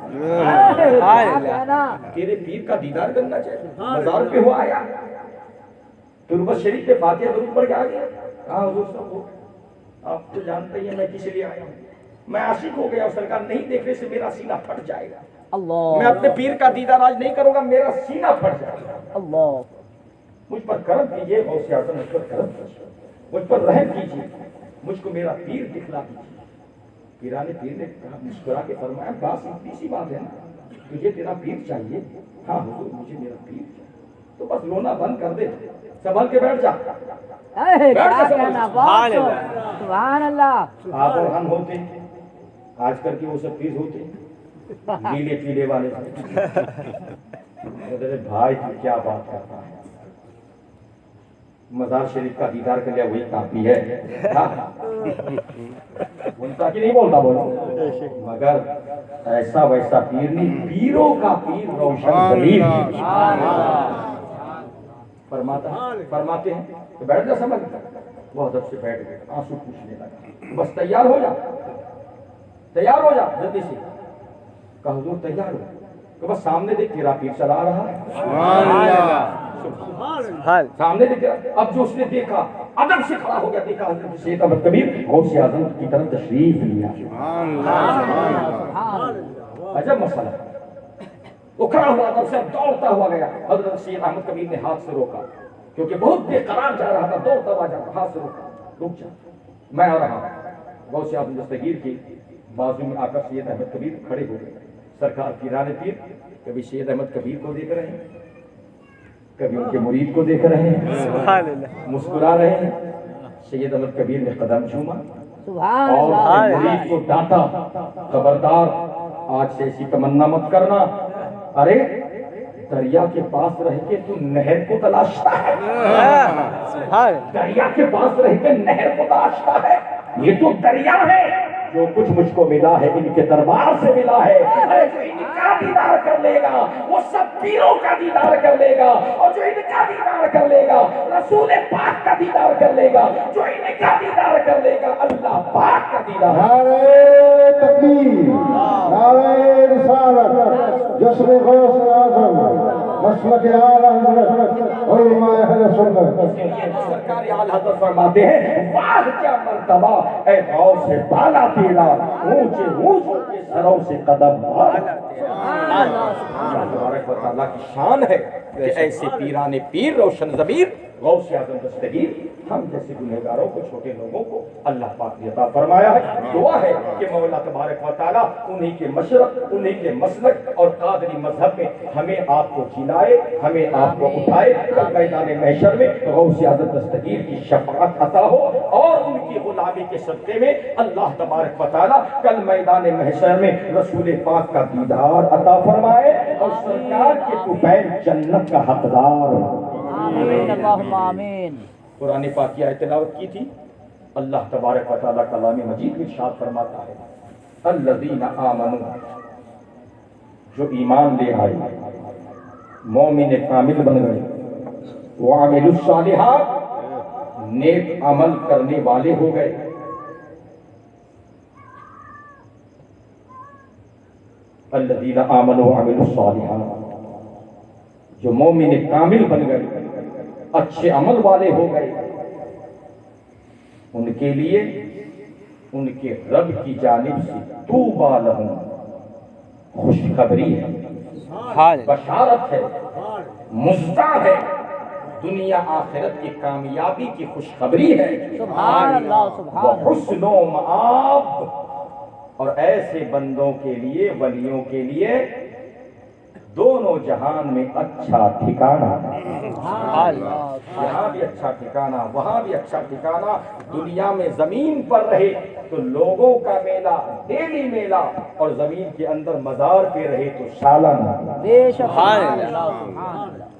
تیرے پیر کا دیدار کرنا چاہیے. مزار پہ ہوا آیا، تربت شریف پہ فاتحہ درود پڑھ کے آ گیا. کہا حضور صاحب آپ تو جانتے ہی ہیں میں کس لیے آیا ہوں. میں عاشق ہو گیا, سرکار نہیں دیکھنے سے میرا سینہ پھٹ جائے گا.
اللہ
میں اپنے پیر کا دیدار آج نہیں کروں گا, میرا سینہ پھٹ جائے گا.
اللہ
مجھ پر کرم کیجیے غوث اعظم, مجھ پر کرم کیجیے, مجھ پر رحم کیجیے, مجھ کو میرا پیر دکھلا دیجیے. پیرانے پیر نے کہا, مسکرا کے فرمایا, بس اتنی سی بات ہے نا, تجھے تیرا پیر چاہیے؟ ہاں حضور مجھے میرا پیر چاہیے. تو بس رونا بند کر دے, سنبھل کے بیٹھ جا.
کیا کہنا, سبحان اللہ.
آپ اور ہم ہوتے آج کل کے وہ سب پیر ہوتے گیلے پیلے والے. میرے بھائی تو کیا بات کرتا ہے, مزار شریف کا دیدار کر لیا وہی کافی ہے. بولتا کہ نہیں بولتا, بولو, مگر ایسا ویسا پیر نہیں, پیروں کا پیر روشن دلیل فرماتے ہیں. تو بیٹھ جا, سمجھ وہ ادب سے بیٹھ گئے, آنسو پوچھنے لگا, بس تیار ہو جا, تیار ہو جا جلدی سے. کہا حضور تیار ہو, کہ بس سامنے دیکھ تیرا پیر چلا رہا ہے. سامنے دیکھ. اب جو اس نے دیکھا ادب سے کھڑا ہو گیا, دیکھا حضرت سید احمد کبیر غوث اعظم کی طرف تشریف لیا. عجب مسئلہ. وہ کھڑا ہوا ادب سے, دوڑتا ہوا گیا. حضرت سید احمد کبیر نے ہاتھ سے روکا, کیونکہ بہت بے قرار جا رہا تھا, دوڑتا ہوا جا رہا, ہاتھ سے روکا, رک جا, میں آ رہا ہوں. غوث اعظم دستگیر کی بازو میں آ کر سید احمد کبیر کھڑے ہو گئے. سرکار پیرانے پیر کبھی سید احمد کبیر کو دیکھ رہے ہیں, کبھی ان کے مرید کو دیکھ رہے ہیں, مسکرا رہے ہیں. سید احمد کبیر نے قدم چوما اور مرید کو ڈانٹا, خبردار آج سے ایسی تمنا مت کرنا. ارے دریا کے پاس رہ کے تو نہر کو تلاشتا ہے, دریا کے پاس رہ کے نہر کو تلاشتا ہے. یہ تو دریا ہے, جو کچھ مجھ کو ملا ہے ان کے دربار سے ملا ہے. ارے جو ان کا دیدار کر لے گا وہ سب پیروں کا دیدار کر لے گا, اور جو ان کا دیدار کر لے گا رسول پاک کا دیدار کر لے گا, جو ان کا دیدار کر لے گا اللہ پاک کا دیدار.
نعرہ تکبیر, نعرہ رسالت, جشن غوث اعظم, مسلک اعلی حضرت, علماء اہل سنت.
سرکار اعلی حضرت فرماتے ہیں, واہ کیا مرتبہ اے غوث سے بالا تیرا, اونچے اونچے کے سروں سے قدم بالا تیرا. اللہ تبارک و تعالیٰ کی شان ہے کہ ایسے پیرانے پیر روشن ضمیر غوث اعظم دستگیر ہم جیسے گنہگاروں کو, چھوٹے لوگوں کو اللہ پاک نے عطا فرمایا ہے. دعا ہے کہ مولا تبارک و تعالیٰ انہی کے مشرق, انہی کے مسلک اور قادری مذہب میں ہمیں آپ کو جلائے, ہمیں آپ کو اٹھائے. میدان محشر میں غوث اعظم دستگیر کی شفاعت عطا ہو, اور ان کی غلامی کے صدقے میں اللہ تبارک و تعالیٰ کل میدان محشر میں رسول پاک کا دیدار عطا فرمائے, اور سرکار کے طفیل جنت کا حقدار.
آمین اللہم آمین.
قرآن پاک کی آیت تلاوت کی تھی. اللہ تبارک و تعالیٰ کلام مجید میں ارشاد فرماتا ہے, الذین آمنوا, جو ایمان لے آئے, مومن کامل بن گئے, وعملوا الصالحات, نیک عمل کرنے والے ہو گئے. الذین آمنوا وعملوا الصالحات, جو مومن کامل بن گئے, اچھے عمل والے ہو گئے, ان کے لیے ان کے رب کی جانب سے طوبی لہم, خوشخبری ہے, بشارت ہے, مزدہ ہے, دنیا آخرت کی کامیابی کی خوشخبری ہے.
سبحان اللہ, سبحان اللہ.
وحسن و مآب, اور ایسے بندوں کے لیے, ولیوں کے لیے دونوں جہان میں اچھا ٹھکانہ, یہاں بھی اچھا ٹھکانہ, وہاں بھی اچھا ٹھکانہ. دنیا میں زمین پر رہے تو لوگوں کا میلہ, ڈیلی میلہ, اور زمین کے اندر مزار پہ رہے تو سالانہ.
بے شک, سبحان اللہ,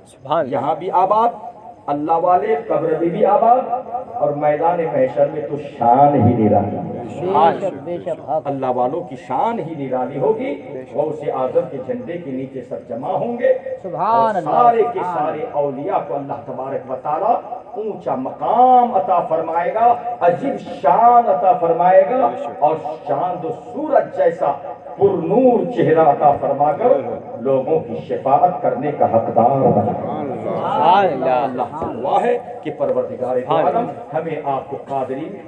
سبحان اللہ.
یہاں بھی آباد اللہ والے, قبر میں بھی آباد, اور میدان محشر میں تو شان ہی نرالی.
بے شک,
اللہ والوں کی شان ہی نرالی ہوگی. غوث اعظم کے جھنڈے کے نیچے سب جمع ہوں گے,
سبحان اللہ.
سارے کے سارے اولیاء کو اللہ تبارک و تعالیٰ اونچا مقام عطا فرمائے گا، عجیب شان عطا فرمائے گا، اور چاند و سورج جیسا پر نور چہرہ عطا فرما کر لوگوں کی شفاعت کرنے کا حقدار بنائے۔ اللہ سے دعا ہے کہ پروردگار عالم ہمیں آپ کو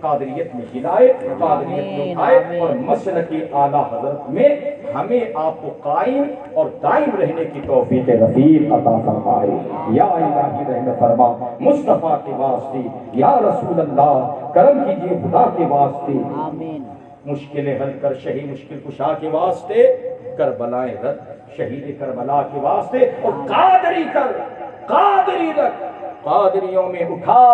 قادریت میں ہلائے، قادریت میں اٹھائے، اور مسلک اعلیٰ حضرت میں ہمیں آپ کو قائم اور دائم رہنے کی توفیق رفیق عطا فرمائے۔ یا الہی رحم فرما مصطفیٰ کے واسطے، یا رسول اللہ کرم کیجیے خدا کے واسطے،
آمین۔
مشکلیں حل کر شہی مشکل کشا کے واسطے، کربلائے رد شہید کربلا کے واسطے، اور قادری کر، قادری رکھ، قادریوں میں اٹھا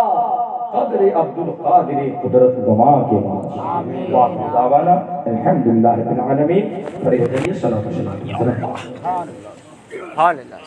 قدر عبد القادر قدرت گما کے واسطے۔ وآخر دعوانا الحمدللہ رب العالمین۔ فرحتیہ صلاۃ و سلام۔
سبحان اللہ۔